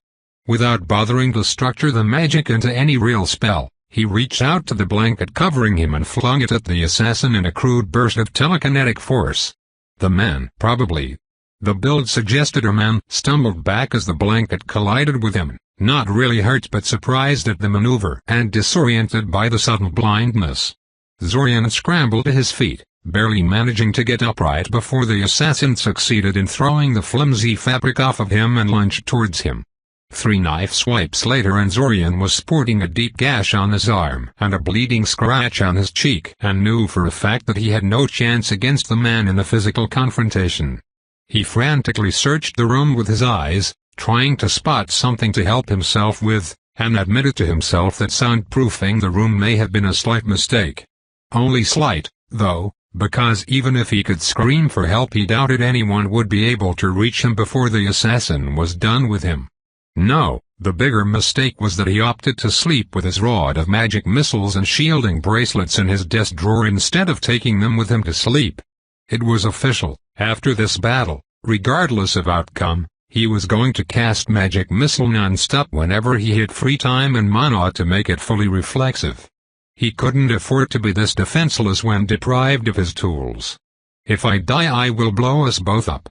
Without bothering to structure the magic into any real spell, he reached out to the blanket covering him and flung it at the assassin in a crude burst of telekinetic force. The man, probably. The build suggested a man, stumbled back as the blanket collided with him, not really hurt but surprised at the maneuver and disoriented by the sudden blindness. Zorian scrambled to his feet, barely managing to get upright before the assassin succeeded in throwing the flimsy fabric off of him and lunged towards him. 3 knife swipes later and Zorian was sporting a deep gash on his arm and a bleeding scratch on his cheek and knew for a fact that he had no chance against the man in a physical confrontation. He frantically searched the room with his eyes, trying to spot something to help himself with, and admitted to himself that soundproofing the room may have been a slight mistake. Only slight, though, because even if he could scream for help he doubted anyone would be able to reach him before the assassin was done with him. No, the bigger mistake was that he opted to sleep with his rod of magic missiles and shielding bracelets in his desk drawer instead of taking them with him to sleep. It was official, after this battle, regardless of outcome, he was going to cast magic missile non-stop whenever he had free time and mana to make it fully reflexive. He couldn't afford to be this defenseless when deprived of his tools. "If I die I will blow us both up,"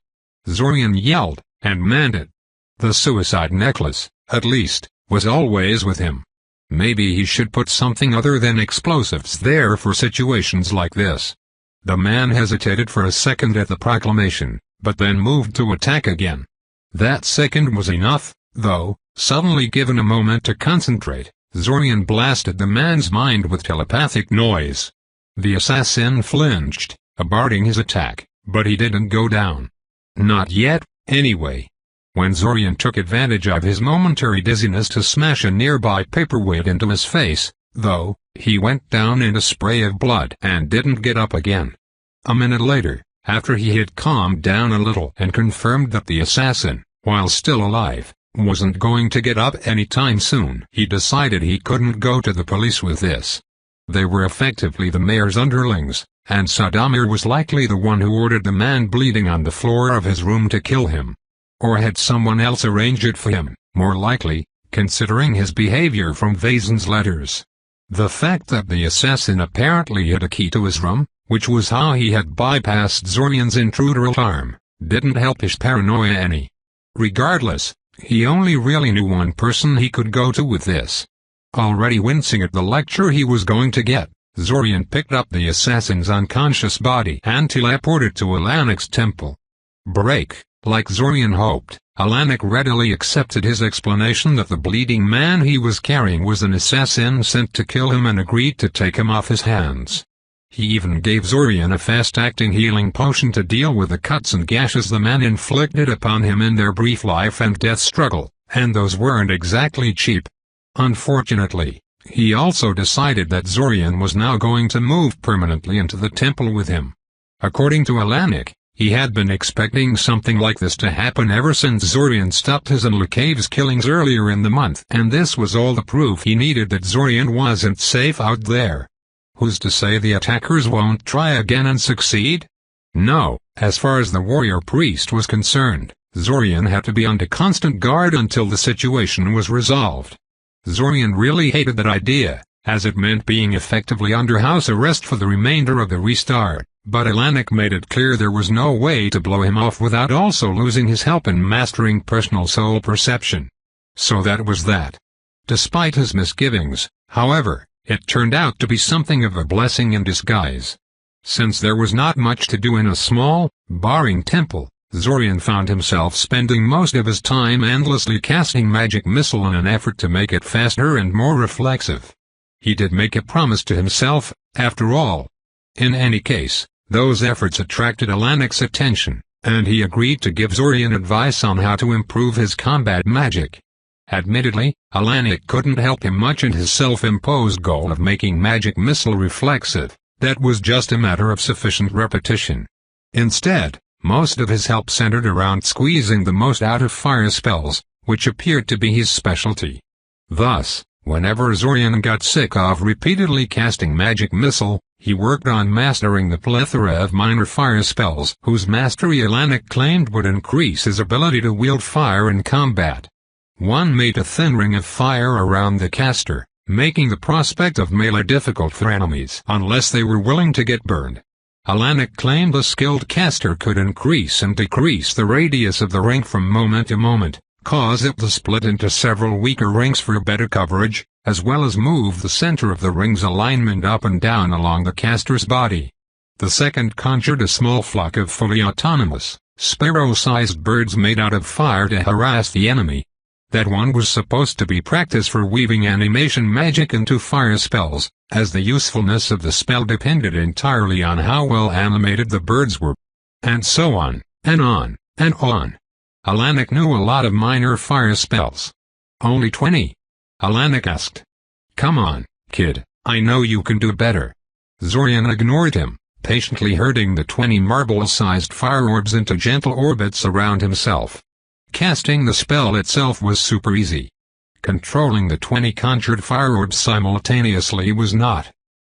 Zorian yelled, and meant it. The suicide necklace, at least, was always with him. Maybe he should put something other than explosives there for situations like this. The man hesitated for a second at the proclamation, but then moved to attack again. That second was enough, though. Suddenly given a moment to concentrate, Zorian blasted the man's mind with telepathic noise. The assassin flinched, aborting his attack, but he didn't go down. Not yet, anyway. When Zorian took advantage of his momentary dizziness to smash a nearby paperweight into his face, though, he went down in a spray of blood and didn't get up again. A minute later, after he had calmed down a little and confirmed that the assassin, while still alive, wasn't going to get up anytime soon, he decided he couldn't go to the police with this. They were effectively the mayor's underlings, and Sadamir was likely the one who ordered the man bleeding on the floor of his room to kill him. Or had someone else arranged it for him, more likely, considering his behavior from Vazen's letters. The fact that the assassin apparently had a key to his room, which was how he had bypassed Zorian's intruder alarm, didn't help his paranoia any. Regardless, he only really knew one person he could go to with this. Already wincing at the lecture he was going to get, Zorian picked up the assassin's unconscious body and teleported to Alanic's temple. Break. Like Zorian hoped, Alanic readily accepted his explanation that the bleeding man he was carrying was an assassin sent to kill him and agreed to take him off his hands. He even gave Zorian a fast-acting healing potion to deal with the cuts and gashes the man inflicted upon him in their brief life and death struggle, and those weren't exactly cheap. Unfortunately, he also decided that Zorian was now going to move permanently into the temple with him. According to Alanic, he had been expecting something like this to happen ever since Zorian stopped his and Lucave's killings earlier in the month, and this was all the proof he needed that Zorian wasn't safe out there. Who's to say the attackers won't try again and succeed? No, as far as the warrior priest was concerned, Zorian had to be on constant guard until the situation was resolved. Zorian really hated that idea, as it meant being effectively under house arrest for the remainder of the restart, but Alanik made it clear there was no way to blow him off without also losing his help in mastering personal soul perception. So that was that. Despite his misgivings, however, it turned out to be something of a blessing in disguise. Since there was not much to do in a small, barring temple, Zorian found himself spending most of his time endlessly casting magic missile in an effort to make it faster and more reflexive. He did make a promise to himself, after all. In any case, those efforts attracted Alanik's attention, and he agreed to give Zorian advice on how to improve his combat magic. Admittedly, Alanik couldn't help him much in his self-imposed goal of making magic missile reflexive. That was just a matter of sufficient repetition. Instead, most of his help centered around squeezing the most out of fire spells, which appeared to be his specialty. Thus, whenever Zorian got sick of repeatedly casting magic missile, he worked on mastering the plethora of minor fire spells whose mastery Alanik claimed would increase his ability to wield fire in combat. One made a thin ring of fire around the caster, making the prospect of melee difficult for enemies unless they were willing to get burned. Alanik claimed a skilled caster could increase and decrease the radius of the ring from moment to moment, cause it to split into several weaker rings for better coverage, as well as move the center of the ring's alignment up and down along the caster's body. The second conjured a small flock of fully autonomous, sparrow-sized birds made out of fire to harass the enemy. That one was supposed to be practice for weaving animation magic into fire spells, as the usefulness of the spell depended entirely on how well animated the birds were. And so on, and on, and on. Alanik knew a lot of minor fire spells. Only 20? Alanik asked. Come on, kid, I know you can do better. Zorian ignored him, patiently herding the 20 marble-sized fire orbs into gentle orbits around himself. Casting the spell itself was super easy. Controlling the 20 conjured fire orbs simultaneously was not.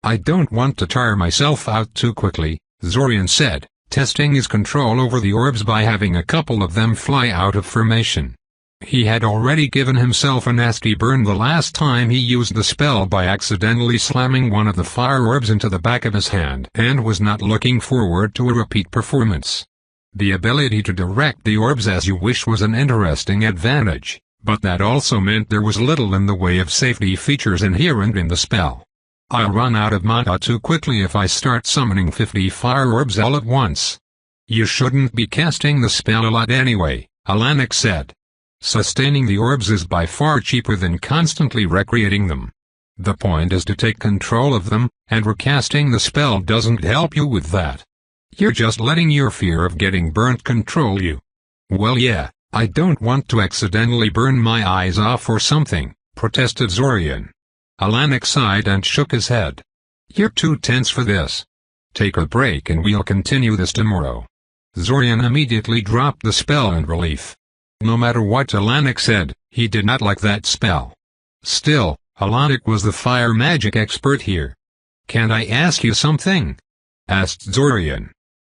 I don't want to tire myself out too quickly, Zorian said, testing his control over the orbs by having a couple of them fly out of formation. He had already given himself a nasty burn the last time he used the spell by accidentally slamming one of the fire orbs into the back of his hand and was not looking forward to a repeat performance. The ability to direct the orbs as you wish was an interesting advantage, but that also meant there was little in the way of safety features inherent in the spell. I'll run out of mana too quickly if I start summoning 50 fire orbs all at once. You shouldn't be casting the spell a lot anyway, Alanik said. Sustaining the orbs is by far cheaper than constantly recreating them. The point is to take control of them, and recasting the spell doesn't help you with that. You're just letting your fear of getting burnt control you. Well yeah, I don't want to accidentally burn my eyes off or something, protested Zorian. Alanik sighed and shook his head. You're too tense for this. Take a break and we'll continue this tomorrow. Zorian immediately dropped the spell in relief. No matter what Alanik said, he did not like that spell. Still, Alanik was the fire magic expert here. Can't I ask you something? Asked Zorian.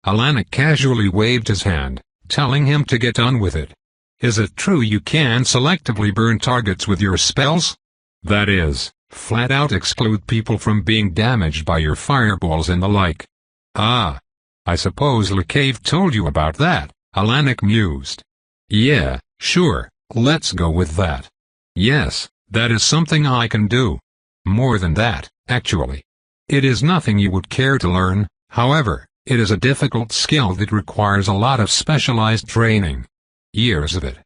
Alanik casually waved his hand, telling him to get on with it. Is it true you can selectively burn targets with your spells? That is, flat out exclude people from being damaged by your fireballs and the like. Ah. I suppose LeCave told you about that, Alanik mused. Yeah, sure, let's go with that. Yes, that is something I can do. More than that, actually. It is nothing you would care to learn, however. It is a difficult skill that requires a lot of specialized training. Years of it.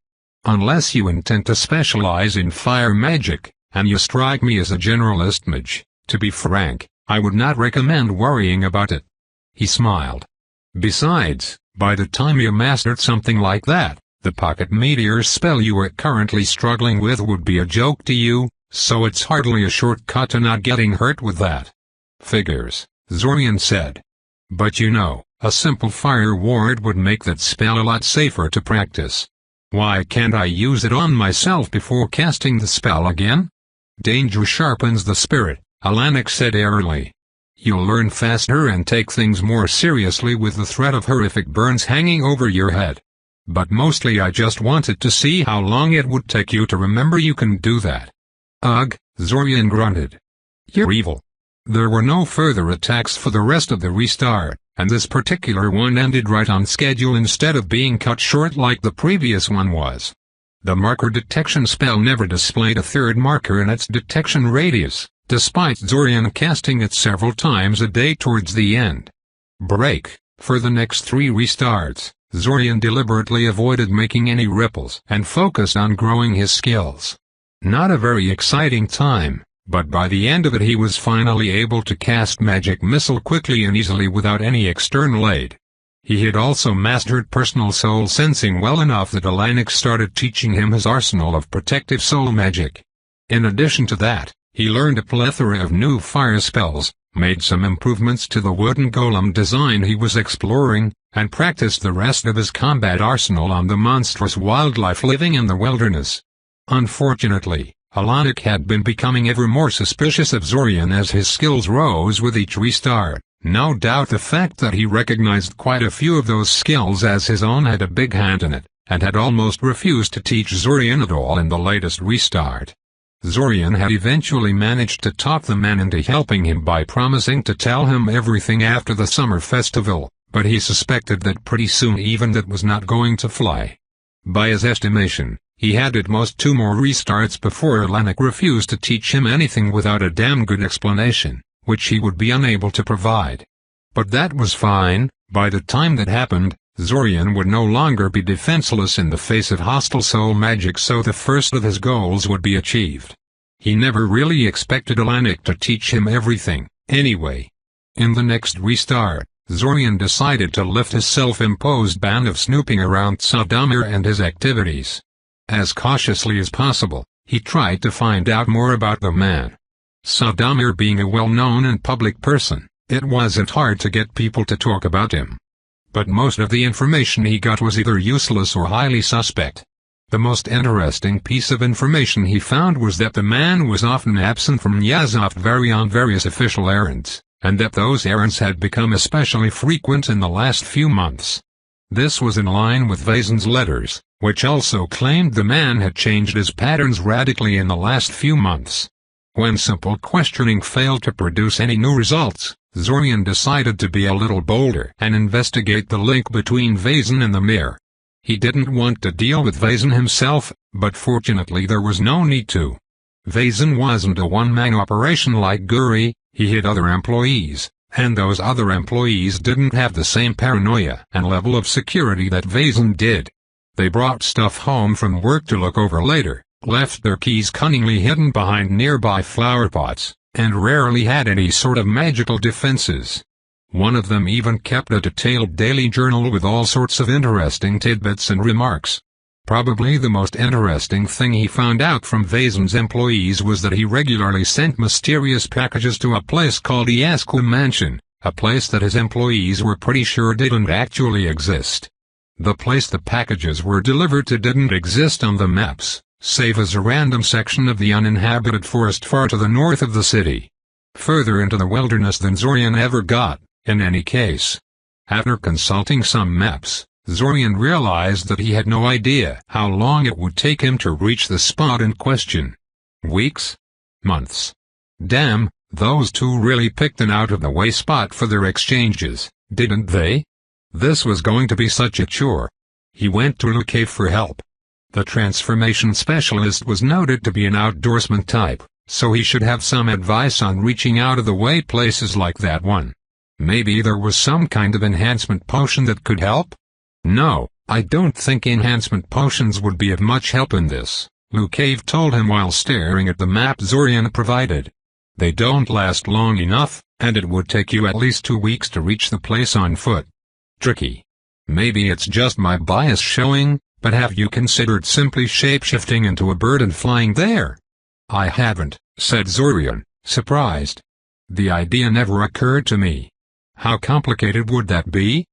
Unless you intend to specialize in fire magic, and you strike me as a generalist mage, to be frank, I would not recommend worrying about it. He smiled. Besides, by the time you mastered something like that, the pocket meteor spell you are currently struggling with would be a joke to you, so it's hardly a shortcut to not getting hurt with that. Figures, Zorian said. But you know, a simple fire ward would make that spell a lot safer to practice. Why can't I use it on myself before casting the spell again? Danger sharpens the spirit, Alanik said airily. You'll learn faster and take things more seriously with the threat of horrific burns hanging over your head. but mostly I just wanted to see how long it would take you to remember you can do that." "Ugh," Zorian grunted. "You're evil." There were no further attacks for the rest of the restart, and this particular one ended right on schedule instead of being cut short like the previous one was. The marker detection spell never displayed a third marker in its detection radius, despite Zorian casting it several times a day towards the end. Break. For the next 3 restarts, Zorian deliberately avoided making any ripples and focused on growing his skills. Not a very exciting time, but by the end of it he was finally able to cast Magic Missile quickly and easily without any external aid. He had also mastered personal soul sensing well enough that Alanik started teaching him his arsenal of protective soul magic. In addition to that, he learned a plethora of new fire spells, made some improvements to the wooden golem design he was exploring, and practiced the rest of his combat arsenal on the monstrous wildlife living in the wilderness. Unfortunately, Alanik had been becoming ever more suspicious of Zorian as his skills rose with each restart. No doubt the fact that he recognized quite a few of those skills as his own had a big hand in it, and had almost refused to teach Zorian at all in the latest restart. Zorian had eventually managed to talk the man into helping him by promising to tell him everything after the summer festival, but he suspected that pretty soon even that was not going to fly. By his estimation, he had at most 2 more restarts before Alanik refused to teach him anything without a damn good explanation, which he would be unable to provide. But that was fine. By the time that happened, Zorian would no longer be defenseless in the face of hostile soul magic, so the first of his goals would be achieved. He never really expected Alanik to teach him everything, anyway. In the next restart, Zorian decided to lift his self-imposed ban of snooping around Sadamir and his activities. As cautiously as possible, he tried to find out more about the man. Sadamir being a well-known and public person, it wasn't hard to get people to talk about him. But most of the information he got was either useless or highly suspect. The most interesting piece of information he found was that the man was often absent from Yazovtvari on various official errands, and that those errands had become especially frequent in the last few months. This was in line with Vazen's letters, which also claimed the man had changed his patterns radically in the last few months. When simple questioning failed to produce any new results, Zorian decided to be a little bolder and investigate the link between Vazen and the mirror. He didn't want to deal with Vazen himself, but fortunately there was no need to. Vazen wasn't a one-man operation like Guri, he had other employees, and those other employees didn't have the same paranoia and level of security that Vazen did. They brought stuff home from work to look over later, left their keys cunningly hidden behind nearby flower pots, and rarely had any sort of magical defenses. One of them even kept a detailed daily journal with all sorts of interesting tidbits and remarks. Probably the most interesting thing he found out from Vazen's employees was that he regularly sent mysterious packages to a place called Iascu Mansion, a place that his employees were pretty sure didn't actually exist. The place the packages were delivered to didn't exist on the maps, save as a random section of the uninhabited forest far to the north of the city. Further into the wilderness than Zorian ever got, in any case. After consulting some maps, Zorian realized that he had no idea how long it would take him to reach the spot in question. Weeks? Months? Damn, those two really picked an out-of-the-way spot for their exchanges, didn't they? This was going to be such a chore. He went to Luque for help. The transformation specialist was noted to be an outdoorsman type, so he should have some advice on reaching out-of-the-way places like that one. Maybe there was some kind of enhancement potion that could help? No, I don't think enhancement potions would be of much help in this, Luque told him while staring at the map Zorian provided. They don't last long enough, and it would take you at least 2 weeks to reach the place on foot. Tricky. Maybe it's just my bias showing, but have you considered simply shapeshifting into a bird and flying there? I haven't, said Zorian, surprised. The idea never occurred to me. How complicated would that be?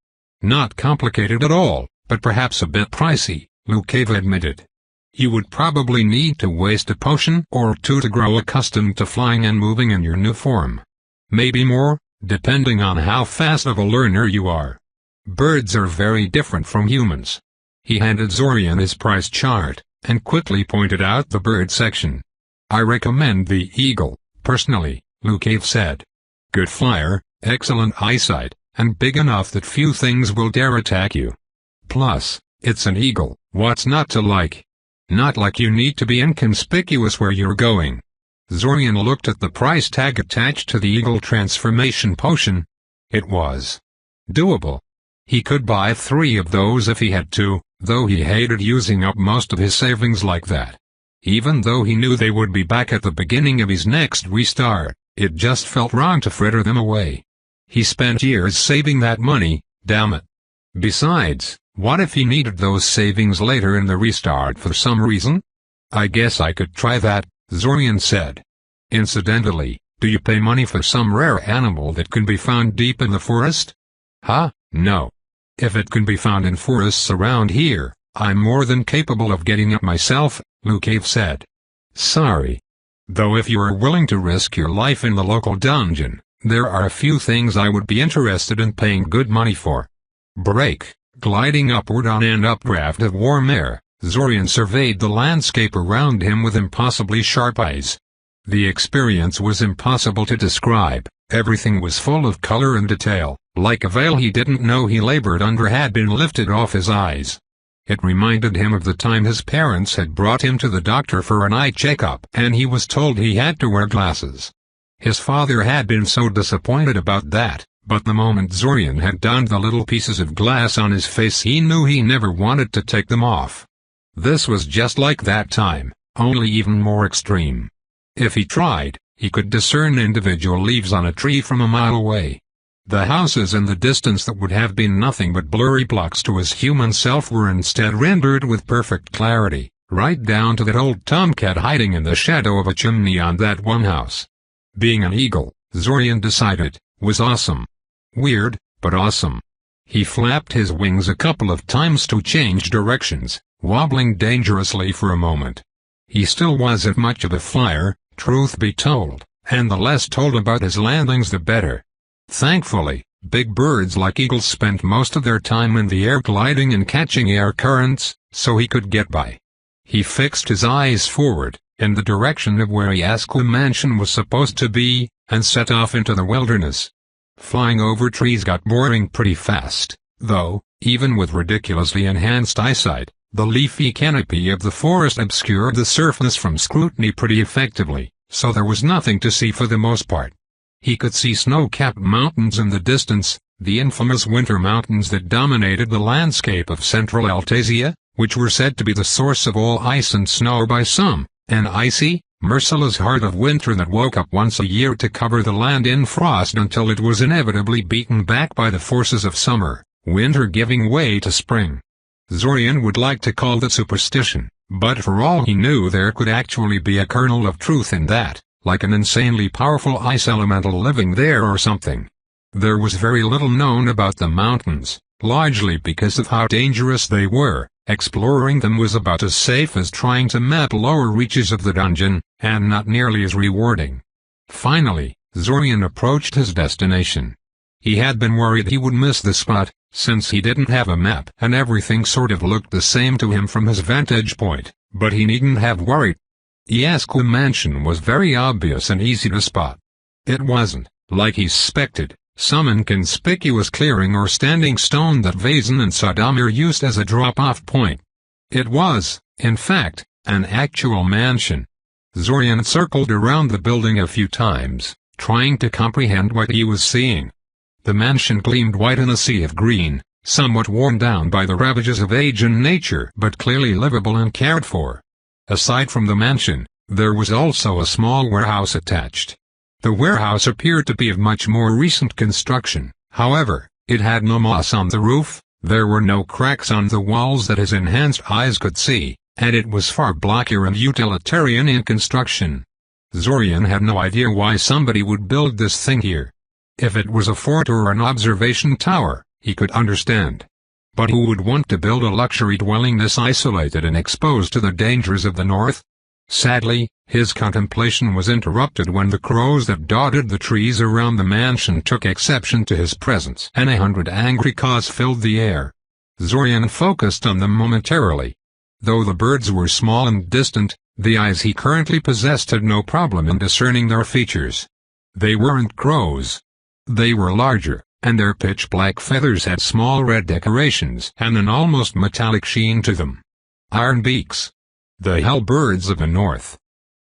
Not complicated at all, but perhaps a bit pricey, Luque admitted. You would probably need to waste a potion or two to grow accustomed to flying and moving in your new form. Maybe more, depending on how fast of a learner you are. Birds are very different from humans. He handed Zorian his price chart, and quickly pointed out the bird section. "I recommend the eagle, personally," Luke said. "Good flyer, excellent eyesight, and big enough that few things will dare attack you. Plus, it's an eagle, what's not to like? Not like you need to be inconspicuous where you're going." Zorian looked at the price tag attached to the eagle transformation potion. It was doable. He could buy 3 of those if he had to, though he hated using up most of his savings like that. Even though he knew they would be back at the beginning of his next restart, it just felt wrong to fritter them away. He spent years saving that money, damn it. Besides, what if he needed those savings later in the restart for some reason? "I guess I could try that," Zorian said. "Incidentally, do you pay money for some rare animal that can be found deep in the forest?" "Huh, no. If it can be found in forests around here, I'm more than capable of getting it myself," Luke said. "Sorry. Though if you are willing to risk your life in the local dungeon, there are a few things I would be interested in paying good money for." Break. Gliding upward on an updraft of warm air, Zorian surveyed the landscape around him with impossibly sharp eyes. The experience was impossible to describe. Everything was full of color and detail, like a veil he didn't know he labored under had been lifted off his eyes. It reminded him of the time his parents had brought him to the doctor for an eye checkup and he was told he had to wear glasses. His father had been so disappointed about that, but the moment Zorian had donned the little pieces of glass on his face he knew he never wanted to take them off. This was just like that time, only even more extreme. If he tried, he could discern individual leaves on a tree from a mile away. The houses in the distance that would have been nothing but blurry blocks to his human self were instead rendered with perfect clarity, right down to that old tomcat hiding in the shadow of a chimney on that one house. Being an eagle, Zorian decided, was awesome. Weird, but awesome. He flapped his wings a couple of times to change directions, wobbling dangerously for a moment. He still wasn't much of a flyer, truth be told, and the less told about his landings the better. Thankfully, big birds like eagles spent most of their time in the air gliding and catching air currents, so he could get by. He fixed his eyes forward, in the direction of where Iasqua Mansion was supposed to be, and set off into the wilderness. Flying over trees got boring pretty fast, though, even with ridiculously enhanced eyesight, the leafy canopy of the forest obscured the surface from scrutiny pretty effectively, so there was nothing to see for the most part. He could see snow-capped mountains in the distance, the infamous winter mountains that dominated the landscape of central Altasia, which were said to be the source of all ice and snow by some, an icy, merciless heart of winter that woke up once a year to cover the land in frost until it was inevitably beaten back by the forces of summer, winter giving way to spring. Zorian would like to call that superstition, but for all he knew there could actually be a kernel of truth in that, like an insanely powerful ice elemental living there or something. There was very little known about the mountains, largely because of how dangerous they were. Exploring them was about as safe as trying to map lower reaches of the dungeon, and not nearly as rewarding. Finally, Zorian approached his destination. He had been worried he would miss the spot, since he didn't have a map and everything sort of looked the same to him from his vantage point, but he needn't have worried. Iasqua Mansion was very obvious and easy to spot. It wasn't, like he suspected, some inconspicuous clearing or standing stone that Vazen and Sadamir used as a drop-off point. It was, in fact, an actual mansion. Zorian circled around the building a few times, trying to comprehend what he was seeing. The mansion gleamed white in a sea of green, somewhat worn down by the ravages of age and nature but clearly livable and cared for. Aside from the mansion, there was also a small warehouse attached. The warehouse appeared to be of much more recent construction, however, it had no moss on the roof, there were no cracks on the walls that his enhanced eyes could see, and it was far blockier and utilitarian in construction. Zorian had no idea why somebody would build this thing here. If it was a fort or an observation tower, he could understand. But who would want to build a luxury dwelling this isolated and exposed to the dangers of the north? Sadly, his contemplation was interrupted when the crows that dotted the trees around the mansion took exception to his presence and 100 angry caws filled the air. Zorian focused on them momentarily. Though the birds were small and distant, the eyes he currently possessed had no problem in discerning their features. They weren't crows. They were larger, and their pitch-black feathers had small red decorations and an almost metallic sheen to them. Iron beaks. The hell birds of the north.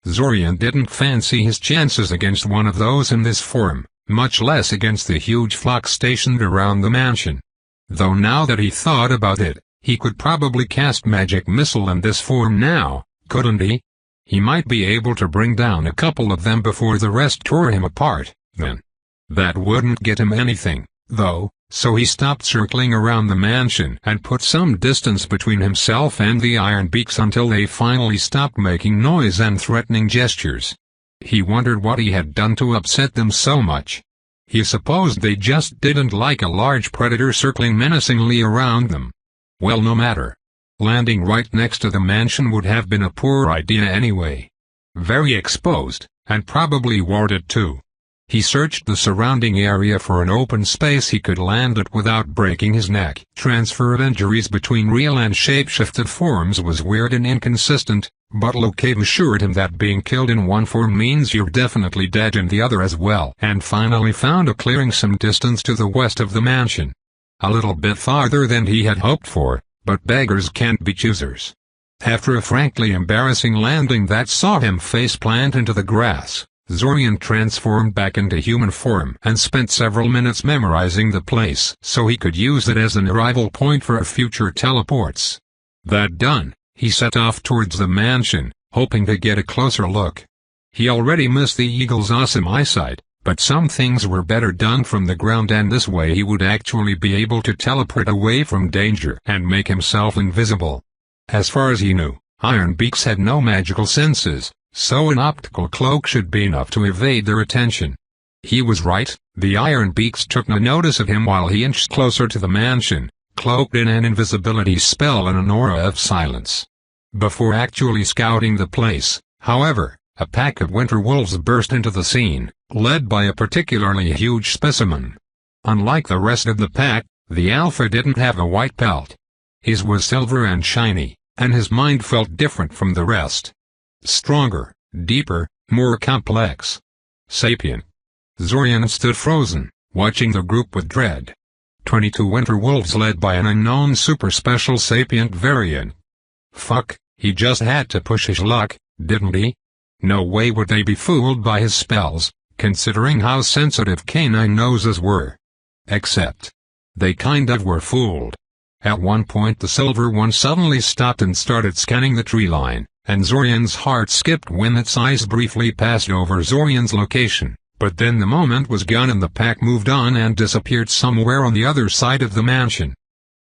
Zorian didn't fancy his chances against one of those in this form, much less against the huge flock stationed around the mansion. Though now that he thought about it, he could probably cast magic missile in this form now, couldn't he? He might be able to bring down a couple of them before the rest tore him apart, then. That wouldn't get him anything, though, so he stopped circling around the mansion and put some distance between himself and the iron beaks until they finally stopped making noise and threatening gestures. He wondered what he had done to upset them so much. He supposed they just didn't like a large predator circling menacingly around them. Well, no matter. Landing right next to the mansion would have been a poor idea anyway. Very exposed, and probably warded too. He searched the surrounding area for an open space he could land at without breaking his neck. Transfer of injuries between real and shapeshifted forms was weird and inconsistent, but Locate assured him that being killed in one form means you're definitely dead in the other as well, and finally found a clearing some distance to the west of the mansion. A little bit farther than he had hoped for, but beggars can't be choosers. After a frankly embarrassing landing that saw him face-plant into the grass, Zorian transformed back into human form and spent several minutes memorizing the place so he could use it as an arrival point for future teleports. That done, he set off towards the mansion, hoping to get a closer look. He already missed the eagle's awesome eyesight, but some things were better done from the ground, and this way he would actually be able to teleport away from danger and make himself invisible. As far as he knew, Iron Beaks had no magical senses, so an optical cloak should be enough to evade their attention. He was right, the Iron Beaks took no notice of him while he inched closer to the mansion, cloaked in an invisibility spell and an aura of silence. Before actually scouting the place, however, a pack of winter wolves burst into the scene, led by a particularly huge specimen. Unlike the rest of the pack, the alpha didn't have a white pelt. His was silver and shiny, and his mind felt different from the rest. Stronger, deeper, more complex. Sapient. Zorian stood frozen, watching the group with dread. 22 winter wolves led by an unknown super special sapient variant. Fuck, he just had to push his luck, didn't he? No way would they be fooled by his spells, considering how sensitive canine noses were. Except, they kind of were fooled. At one point the silver one suddenly stopped and started scanning the tree line, and Zorian's heart skipped when its eyes briefly passed over Zorian's location, but then the moment was gone and the pack moved on and disappeared somewhere on the other side of the mansion.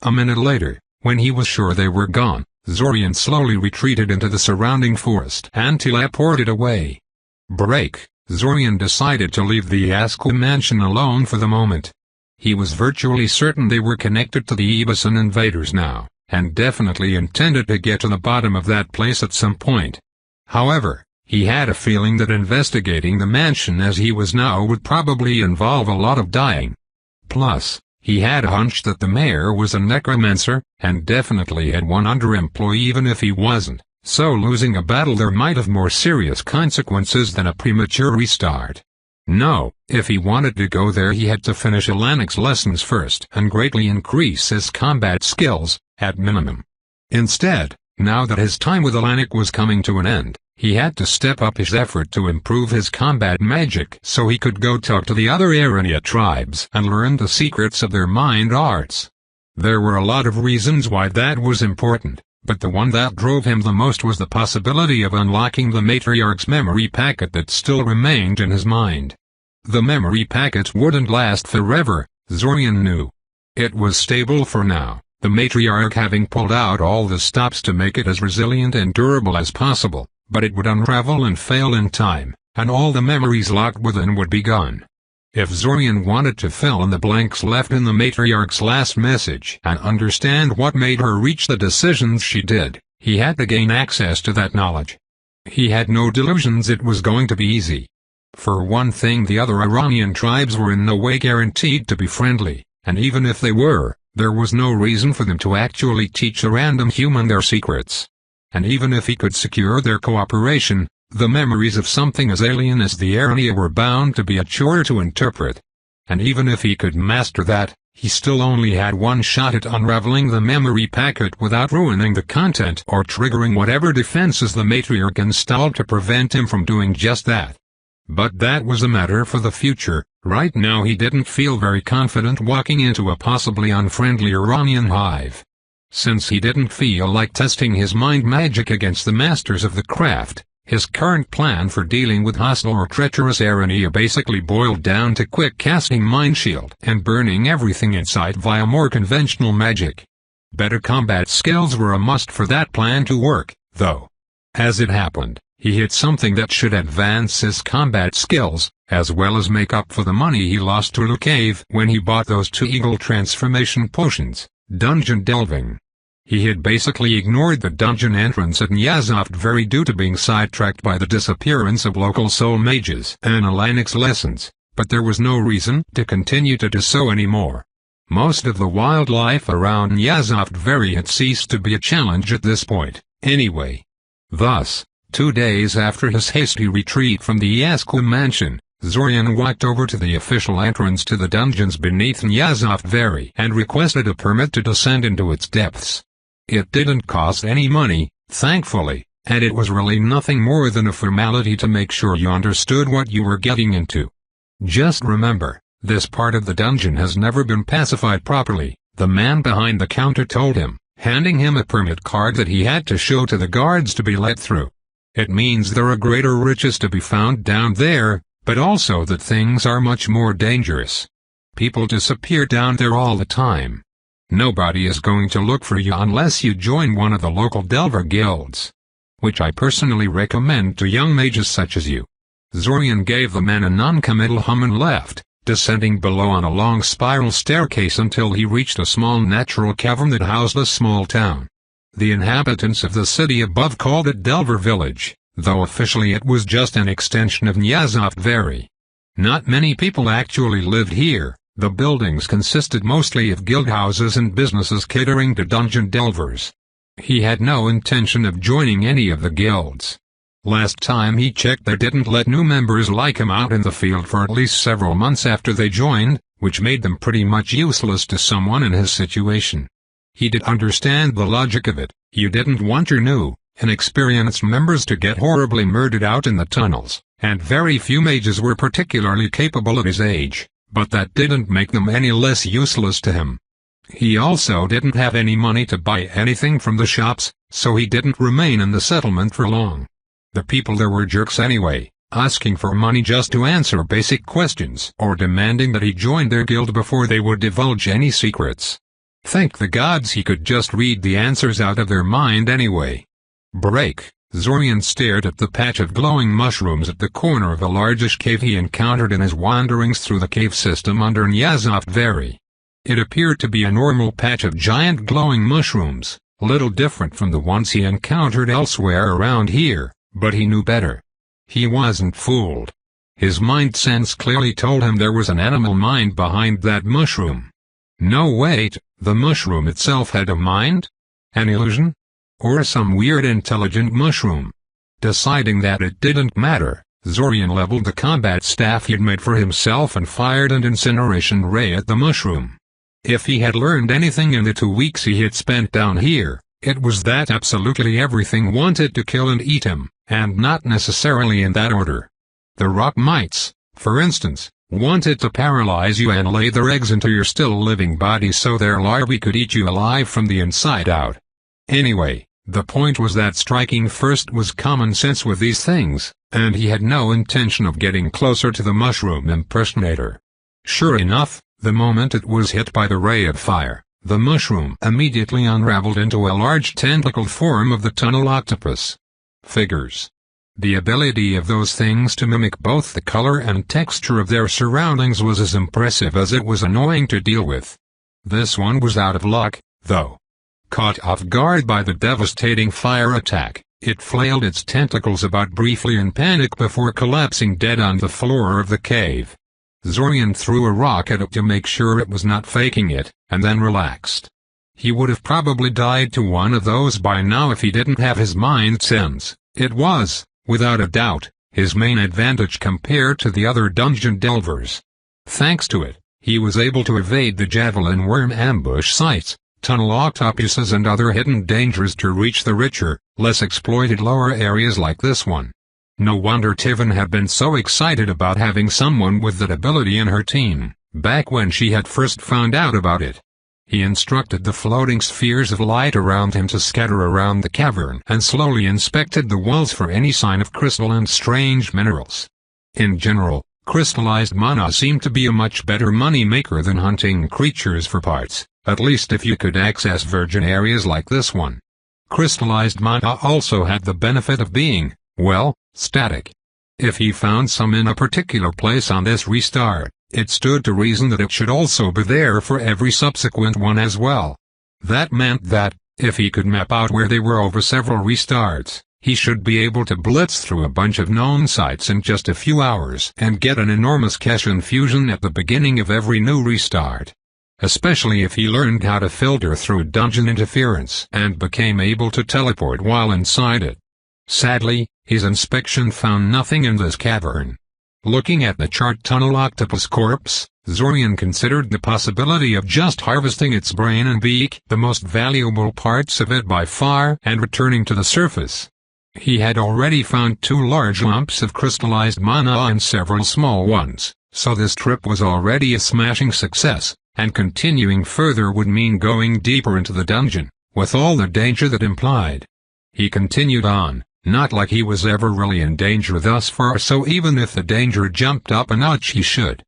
A minute later, when he was sure they were gone, Zorian slowly retreated into the surrounding forest and teleported away. Break. Zorian decided to leave the Asco mansion alone for the moment. He was virtually certain they were connected to the Ebeson invaders now, and definitely intended to get to the bottom of that place at some point. However, he had a feeling that investigating the mansion as he was now would probably involve a lot of dying. Plus, he had a hunch that the mayor was a necromancer, and definitely had one underemployee even if he wasn't, so losing a battle there might have more serious consequences than a premature restart. No, if he wanted to go there he had to finish Alanic's lessons first and greatly increase his combat skills, at minimum. Instead, now that his time with Alanic was coming to an end, he had to step up his effort to improve his combat magic so he could go talk to the other Arania tribes and learn the secrets of their mind arts. There were a lot of reasons why that was important, but the one that drove him the most was the possibility of unlocking the matriarch's memory packet that still remained in his mind. The memory packet wouldn't last forever, Zorian knew. It was stable for now, the matriarch having pulled out all the stops to make it as resilient and durable as possible, but it would unravel and fail in time, and all the memories locked within would be gone. If Zorian wanted to fill in the blanks left in the matriarch's last message and understand what made her reach the decisions she did, he had to gain access to that knowledge. He had no delusions it was going to be easy. For one thing, the other Iranian tribes were in no way guaranteed to be friendly, and even if they were, There was no reason for them to actually teach a random human their secrets. And even if he could secure their cooperation, the memories of something as alien as the Arania were bound to be a chore to interpret. And even if he could master that, he still only had one shot at unraveling the memory packet without ruining the content or triggering whatever defenses the matriarch installed to prevent him from doing just that. But that was a matter for the future. Right now he didn't feel very confident walking into a possibly unfriendly Iranian hive. Since he didn't feel like testing his mind magic against the masters of the craft, his current plan for dealing with hostile or treacherous Arania basically boiled down to quick casting Mind Shield and burning everything in sight via more conventional magic. Better combat skills were a must for that plan to work, though. As it happened, he hit something that should advance his combat skills, as well as make up for the money he lost to Cave when he bought those 2 eagle transformation potions. Dungeon delving. He had basically ignored the dungeon entrance at Nyazoft very due to being sidetracked by the disappearance of local soul mages and Linux lessons, but there was no reason to continue to do so anymore. Most of the wildlife around Nyazoft very had ceased to be a challenge at this point, anyway. Thus, 2 days after his hasty retreat from the Yasku mansion, Zorian walked over to the official entrance to the dungeons beneath Nyazoft very and requested a permit to descend into its depths. It didn't cost any money, thankfully, and it was really nothing more than a formality to make sure you understood what you were getting into. Just remember, this part of the dungeon has never been pacified properly, the man behind the counter told him, handing him a permit card that he had to show to the guards to be let through. It means there are greater riches to be found down there, but also that things are much more dangerous. People disappear down there all the time. Nobody is going to look for you unless you join one of the local Delver guilds, which I personally recommend to young mages such as you. Zorian gave the man a non-committal hum and left, descending below on a long spiral staircase until he reached a small natural cavern that housed a small town. The inhabitants of the city above called it Delver Village, though officially it was just an extension of Nyazoft very. Not many people actually lived here. The buildings consisted mostly of guild houses and businesses catering to dungeon delvers. He had no intention of joining any of the guilds. Last time he checked, they didn't let new members like him out in the field for at least several months after they joined, which made them pretty much useless to someone in his situation. He did understand the logic of it. You didn't want your new, inexperienced members to get horribly murdered out in the tunnels, and very few mages were particularly capable at his age. But that didn't make them any less useless to him. He also didn't have any money to buy anything from the shops, so he didn't remain in the settlement for long. The people there were jerks anyway, asking for money just to answer basic questions or demanding that he join their guild before they would divulge any secrets. Thank the gods he could just read the answers out of their mind anyway. Break. Zorian stared at the patch of glowing mushrooms at the corner of a largish cave he encountered in his wanderings through the cave system under Nyazoft very. It appeared to be a normal patch of giant glowing mushrooms, little different from the ones he encountered elsewhere around here, but he knew better. He wasn't fooled. His mind sense clearly told him there was an animal mind behind that mushroom. No, wait, the mushroom itself had a mind? An illusion? Or some weird intelligent mushroom? Deciding that it didn't matter, Zorian leveled the combat staff he'd made for himself and fired an incineration ray at the mushroom. If he had learned anything in the 2 weeks he had spent down here, it was that absolutely everything wanted to kill and eat him, and not necessarily in that order. The rock mites, for instance, wanted to paralyze you and lay their eggs into your still-living body so their larvae could eat you alive from the inside out. Anyway, the point was that striking first was common sense with these things, and he had no intention of getting closer to the mushroom impersonator. Sure enough, the moment it was hit by the ray of fire, the mushroom immediately unraveled into a large tentacled form of the tunnel octopus. Figures. The ability of those things to mimic both the color and texture of their surroundings was as impressive as it was annoying to deal with. This one was out of luck, though. Caught off guard by the devastating fire attack, it flailed its tentacles about briefly in panic before collapsing dead on the floor of the cave. Zorian threw a rock at it to make sure it was not faking it, and then relaxed. He would have probably died to one of those by now if he didn't have his mind sense. It was, without a doubt, his main advantage compared to the other dungeon delvers. Thanks to it, he was able to evade the javelin worm ambush sites, tunnel octopuses and other hidden dangers to reach the richer, less exploited lower areas like this one. No wonder Tivan had been so excited about having someone with that ability in her team, back when she had first found out about it. He instructed the floating spheres of light around him to scatter around the cavern and slowly inspected the walls for any sign of crystal and strange minerals. In general, crystallized mana seemed to be a much better money-maker than hunting creatures for parts, at least if you could access virgin areas like this one. Crystallized mana also had the benefit of being, well, static. If he found some in a particular place on this restart, it stood to reason that it should also be there for every subsequent one as well. That meant that, if he could map out where they were over several restarts, he should be able to blitz through a bunch of known sites in just a few hours and get an enormous cash infusion at the beginning of every new restart. Especially if he learned how to filter through dungeon interference and became able to teleport while inside it. Sadly, his inspection found nothing in this cavern. Looking at the chart tunnel octopus corpse, Zorian considered the possibility of just harvesting its brain and beak, the most valuable parts of it by far, and returning to the surface. He had already found 2 large lumps of crystallized mana and several small ones, so this trip was already a smashing success, and continuing further would mean going deeper into the dungeon, with all the danger that implied. He continued on, not like he was ever really in danger thus far, so even if the danger jumped up a notch he should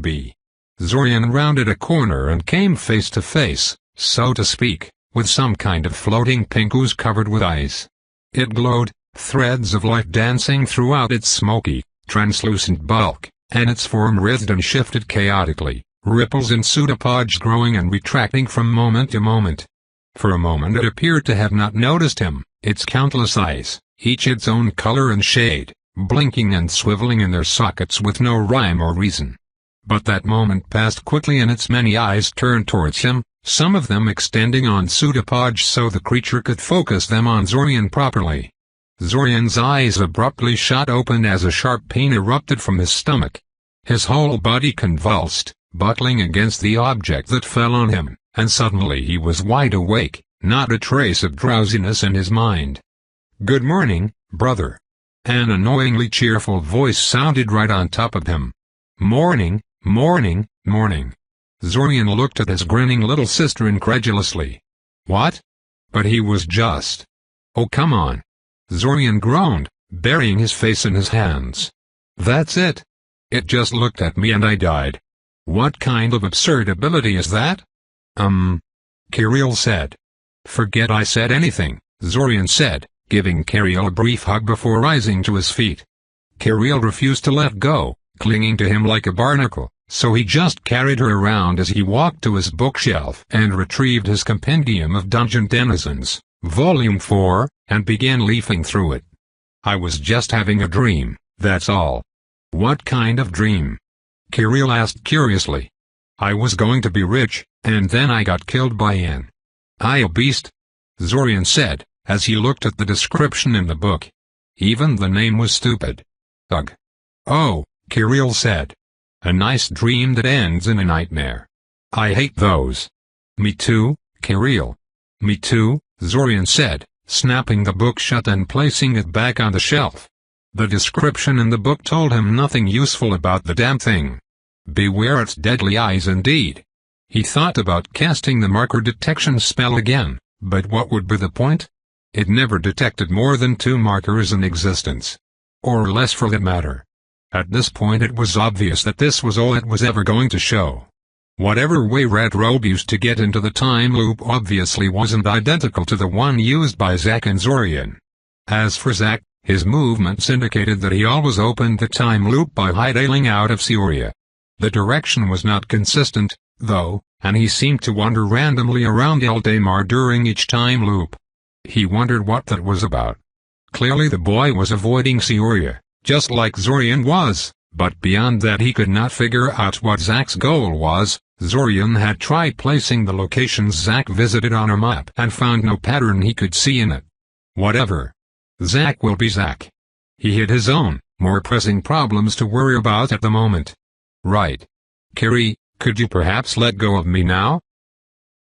be. Zorian rounded a corner and came face to face, so to speak, with some kind of floating pink ooze covered with ice. It glowed, threads of light dancing throughout its smoky, translucent bulk, and its form writhed and shifted chaotically, ripples and pseudopodge growing and retracting from moment to moment. For a moment it appeared to have not noticed him, its countless eyes, each its own color and shade, blinking and swiveling in their sockets with no rhyme or reason. But that moment passed quickly and its many eyes turned towards him, some of them extending on pseudopodge so the creature could focus them on Zorian properly. Zorian's eyes abruptly shot open as a sharp pain erupted from his stomach. His whole body convulsed, buckling against the object that fell on him, and suddenly he was wide awake, not a trace of drowsiness in his mind. "Good morning, brother." An annoyingly cheerful voice sounded right on top of him. "Morning, morning, morning." Zorian looked at his grinning little sister incredulously. "What?" But he was just. "Oh come on." Zorian groaned, burying his face in his hands. "That's it. It just looked at me and I died. What kind of absurd ability is that?" Kirill said. "Forget I said anything," Zorian said, giving Kirill a brief hug before rising to his feet. Kirill refused to let go, clinging to him like a barnacle, so he just carried her around as he walked to his bookshelf and retrieved his Compendium of Dungeon Denizens, Volume 4, and began leafing through it. "I was just having a dream, that's all." "What kind of dream?" Kirill asked curiously. "I was going to be rich, and then I got killed by an beast," Zorian said, as he looked at the description in the book. Even the name was stupid. "Ugh." "Oh," Kirill said. "A nice dream that ends in a nightmare. I hate those." "Me too, Kirill." "Me too," Zorian said, snapping the book shut and placing it back on the shelf. The description in the book told him nothing useful about the damn thing. Beware its deadly eyes indeed. He thought about casting the marker detection spell again, but what would be the point? It never detected more than 2 markers in existence. Or less for that matter. At this point it was obvious that this was all it was ever going to show. Whatever way Red Robe used to get into the time loop obviously wasn't identical to the one used by Zack and Zorian. As for Zack, his movements indicated that he always opened the time loop by hiding out of Syria. The direction was not consistent, though, and he seemed to wander randomly around Eldamar during each time loop. He wondered what that was about. Clearly the boy was avoiding Syria, just like Zorian was, But beyond that he could not figure out what Zack's goal was. Zorian had tried placing the locations Zack visited on a map and found no pattern he could see in it. Whatever. Zack will be Zack. He had his own, more pressing problems to worry about at the moment. Right. Carrie, could you perhaps let go of me now?